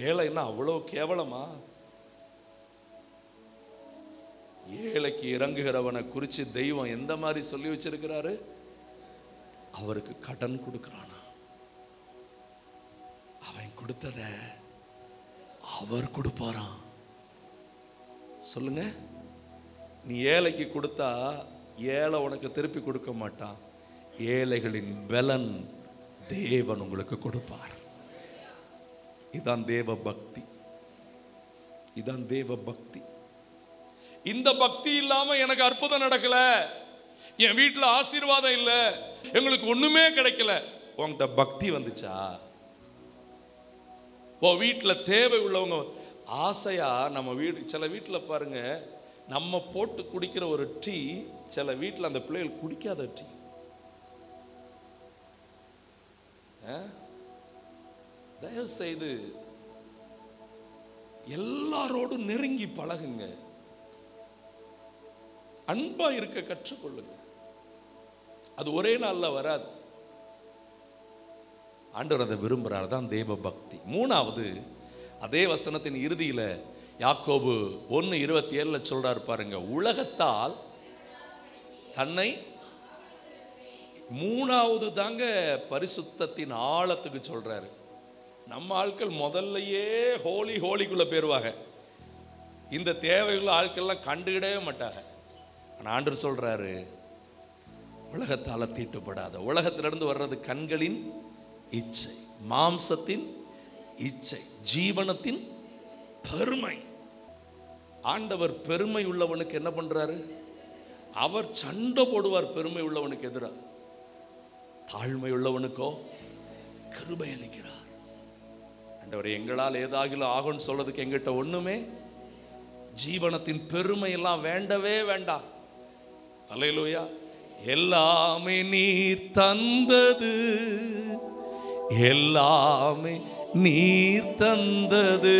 ஏழைன்னா அவ்வளவு கேவலமா? ஏழைக்கு இறங்குகிறவனை குறித்து தெய்வம் எந்த மாதிரி சொல்லி வச்சிருக்கிறாரு? அவருக்கு கடன் கொடுக்கிறானா, அவன் கொடுத்தத அவர் கொடுப்பாராம். சொல்லுங்க. நீ ஏழைக்கு கொடுத்தா ஏழை உனக்கு திருப்பி கொடுக்க மாட்டான். ஏழைகளின் பலன் தேவன் உங்களுக்கு கொடுப்பார். இதான் தேவ பக்தி. இதான் தேவ பக்தி. இந்த பக்தி இல்லாம எனக்கு அற்புதம் நடக்கல, என் வீட்டுல ஆசீர்வாதம் இல்ல, எங்களுக்கு ஒண்ணுமே கிடைக்கல. உங்ககிட்ட பக்தி வந்துச்சா? வீட்டுல தேவை உள்ளவங்க ஆசையா நம்ம வீடு. சில வீட்டுல பாருங்க, நம்ம போட்டு குடிக்கிற ஒரு டீ சில வீட்டுல அந்த பிள்ளைகள் குடிக்காத டீ. தயவு செய்து எல்லாரோடும் நெருங்கி பழகுங்க, அன்பா இருக்க கற்றுக்கொள்ளுங்க. அது ஒரே நாள்ல வராது. ஆண்டவர் அதை விரும்புறார். தான் தேவ பக்தி. மூணாவது, அதே வசனத்தின் இறுதியில யாக்கோபு 1:27 சொல்றாரு பாருங்க, உலகத்தால் தன்னை. மூணாவது தாங்க பரிசுத்தத்தின் ஆழத்துக்கு சொல்றாரு. நம்ம ஆட்கள் முதல்லயே ஹோலிக்குள்ள போயிருவாங்க. இந்த தேவையுள்ள ஆட்கள்லாம் கண்டுகிடவே மாட்டாங்க. ஆண்டவர் சொல்றாரு, உலகத்தால தீட்டுப்படாத. உலகத்திலிருந்து வர்றது கண்களின் இச்சை, மாம்சத்தின் இச்சை, ஜீவனத்தின் பெருமை. ஆண்டவர் பெருமை உள்ளவனுக்கு என்ன பண்றாரு? அவர் சண்டை போடுவார் பெருமை உள்ளவனுக்கு எதிராக. தாழ்மை உள்ளவனுக்கோ கிருபை அளிக்கிறார். ஆண்டவர் எங்களால் ஏதாகிலும் ஆகும்னு சொல்றதுக்கு எங்கிட்ட ஒண்ணுமே. ஜீவனத்தின் பெருமை எல்லாம் வேண்டவே வேண்டாம். அல்லேலூயா. எல்லாமே நீர் தந்தது, எல்லாமே நீர் தந்தது,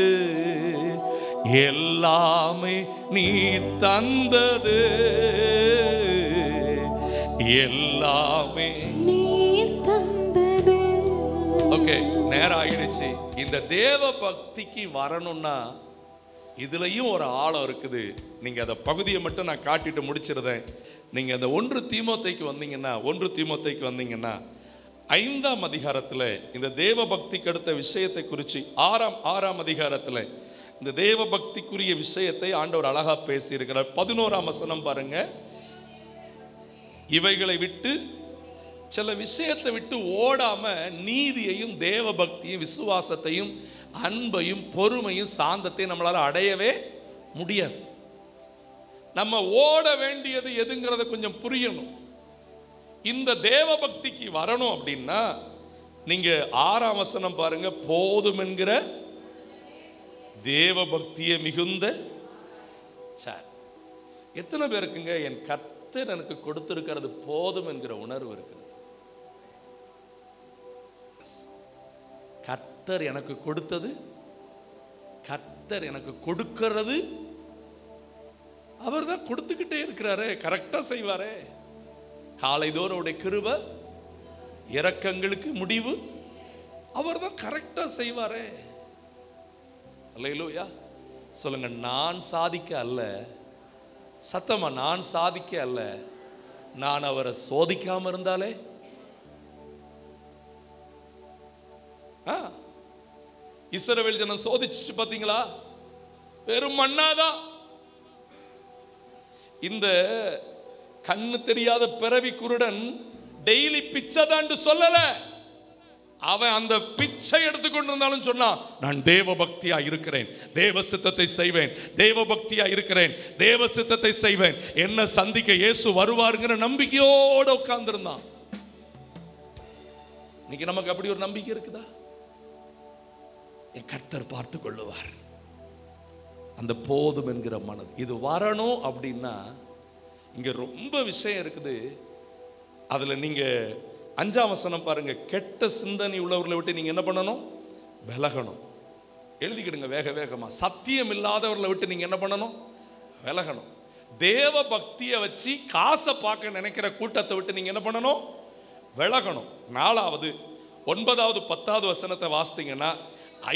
எல்லாமே நீர் தந்தது, எல்லாமே நீர் தந்தது. ஓகே, நேரம் ஆயிடுச்சு. இந்த தேவ பக்திக்கு வரணும்னா இதுலயும் ஒரு ஆழம் இருக்குது. நீங்க அந்த பகுதியை மட்டும் நான் காட்டிட்டு முடிச்சிருந்தேன். நீங்க அந்த 1 தீமோத்தேயுக்கு வந்தீங்கன்னா 5ஆம் அதிகாரத்தில் இந்த தேவ பக்திக்கு அடுத்த விஷயத்தை குறித்து 6ஆம் அதிகாரத்தில் இந்த தேவ பக்திக்குரிய விஷயத்தை ஆண்டவர் அழகா பேசி இருக்கிறார். 11ஆம் வசனம் பாருங்க. இவைகளை விட்டு, சில விஷயத்தை விட்டு ஓடாம நீதியையும் தேவ பக்தியும் விசுவாசத்தையும் அன்பையும் பொறுமையும் சாந்தத்தையும் நம்மளால அடையவே முடியாது. நம்ம ஓட வேண்டியது எதுங்கிறத கொஞ்சம் புரியணும். இந்த தேவ பக்திக்கு வரணும் அப்படின்னா நீங்க 6ஆம் வசனம் பாருங்க. போதும் என்கிற தேவ பக்தியை மிகுந்த. எத்தனை பேருக்குங்க என் கர்த்தர் எனக்கு கொடுத்திருக்கிறது போதும் என்கிற உணர்வு இருக்கிறது? கர்த்தர் எனக்கு கொடுத்தது, கர்த்தர் எனக்கு கொடுக்கிறது, அவர் தான் கொடுத்துக்கிட்டே இருக்கிறாரு, கரெக்டா செய்வாரே. காலைதோறும் அவருடைய கிருபை இரக்கங்களுக்கு முடிவு அவர் தான் கரெக்டா செய்வாரே. அல்லேலூயா சொல்லுங்க. நான் சாதிக்க அல்ல, சத்தமா நான் சாதிக்க அல்ல, நான் அவரை சோதிக்காம இருந்தாலே. இஸ்ரவேல் ஜனம் சோதிச்சு பாத்தீங்களா? வெறும் மண்ணாதான். இந்த கண்ணு தெரியாத பிறவி குருடன் டெய்லி பிச்சை தான் சொல்லல. அவன் அந்த பிச்சை எடுத்துக்கொண்டு இருந்தாலும் சொன்னான், நான் தேவ பக்தியா இருக்கிறேன், தேவ சித்தத்தை செய்வேன், தேவ பக்தியா இருக்கிறேன், தேவ சித்தத்தை செய்வேன், என்ன சந்திக்க இயேசு வருவாருங்கிற நம்பிக்கையோட உட்கார்ந்து இருந்தான். இன்னைக்கு நமக்கு அப்படி ஒரு நம்பிக்கை இருக்குதா? என் கர்த்தர் பார்த்து கொள்ளுவார். அந்த போதும் என்கிற மனது இது வரணும் அப்படின்னா இங்க ரொம்ப விஷயம் இருக்குது. அதுல நீங்க 5ஆம் வசனம் பாருங்க. கெட்ட சிந்தனை உள்ளவர்களை விட்டு நீங்க என்ன பண்ணணும்? விலகணும். எழுதிக்கிடுங்க வேக வேகமா. சத்தியம் இல்லாதவர்களை விட்டு நீங்க என்ன பண்ணணும்? விலகணும். தேவ பக்தியை வச்சு காசை பார்க்க நினைக்கிற கூட்டத்தை விட்டு நீங்க என்ன பண்ணணும்? விலகணும். 4வது 9வது 10வது வசனத்தை வாசித்தீங்கன்னா,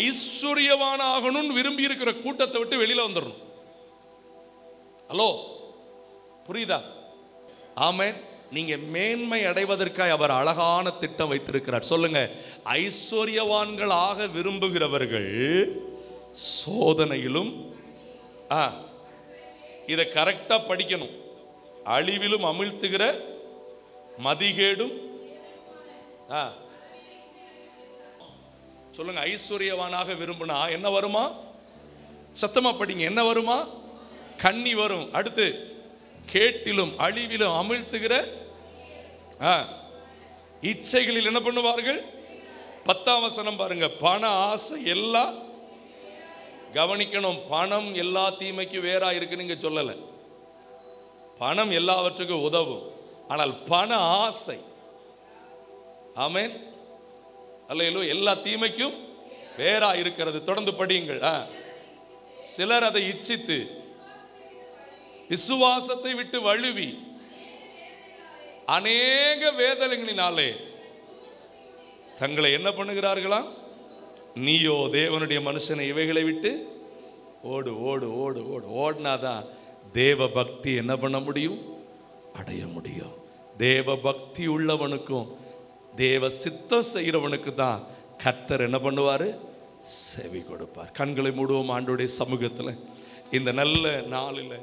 ஐஸ்வர்யவான் ஆகணும்னு விரும்பி இருக்கிற கூட்டத்தை விட்டு வெளியில வந்துடணும். ஹலோ, புரியுதா? ஆமென். நீங்க மேன்மை அடைவதற்காக அவர் அழகான திட்டம் வைத்திருக்கிறார். சொல்லுங்க, ஐஸ்வர்யவான்களாக விரும்புகிறவர்கள் சோதனையிலும், இதை கரெக்டா படிக்கணும், அழிவிலும் அமிழ்த்துகிற மதிகேடும். சொல்லுங்க, ஐஸ்வர்யவானாக விரும்பினா என்ன வருமா? சத்தமா படிங்க. என்ன வருமா? கண்ணி வரும். அடுத்து கேட்டிலும் அழிவிலும் அமிழ்த்துகிற இச்சைகளில் என்ன பண்ணுவார்கள்? 10ஆம் வசனம் பாருங்க. பண ஆசை எல்லாம், கவனிக்கணும், பணம் எல்லா தீமைக்கும் வேறா இருக்குன்னு இங்க சொல்லல. பணம் எல்லாவற்றுக்கும் உதவும், ஆனால் பண ஆசை, ஆமென் அல்லேலூயா, எல்லா தீமைக்கும் வேறா இருக்கிறது. தொடர்ந்து படியுங்கள். சிலர் அதை இச்சித்து விசுவாசத்தை விட்டு வழுவி அநேக வேதனைகளினாலே தங்களை என்ன பண்ணுகிறார்களா? நீயோ தேவனுடைய மனுஷனை இவைகளை விட்டு ஓடு ஓடு ஓடு ஓடு. ஓடினாதான் தேவ பக்தி என்ன பண்ண முடியும்? அடைய முடியும். தேவ பக்தி உள்ளவனுக்கும் தேவ சித்தம் செய்கிறவனுக்கு தான் கர்த்தர் என்ன பண்ணுவாரு? செவி கொடுப்பார். கண்களை மூடுவோம் ஆண்டவருடைய சமூகத்தில் இந்த நல்ல நாளில்.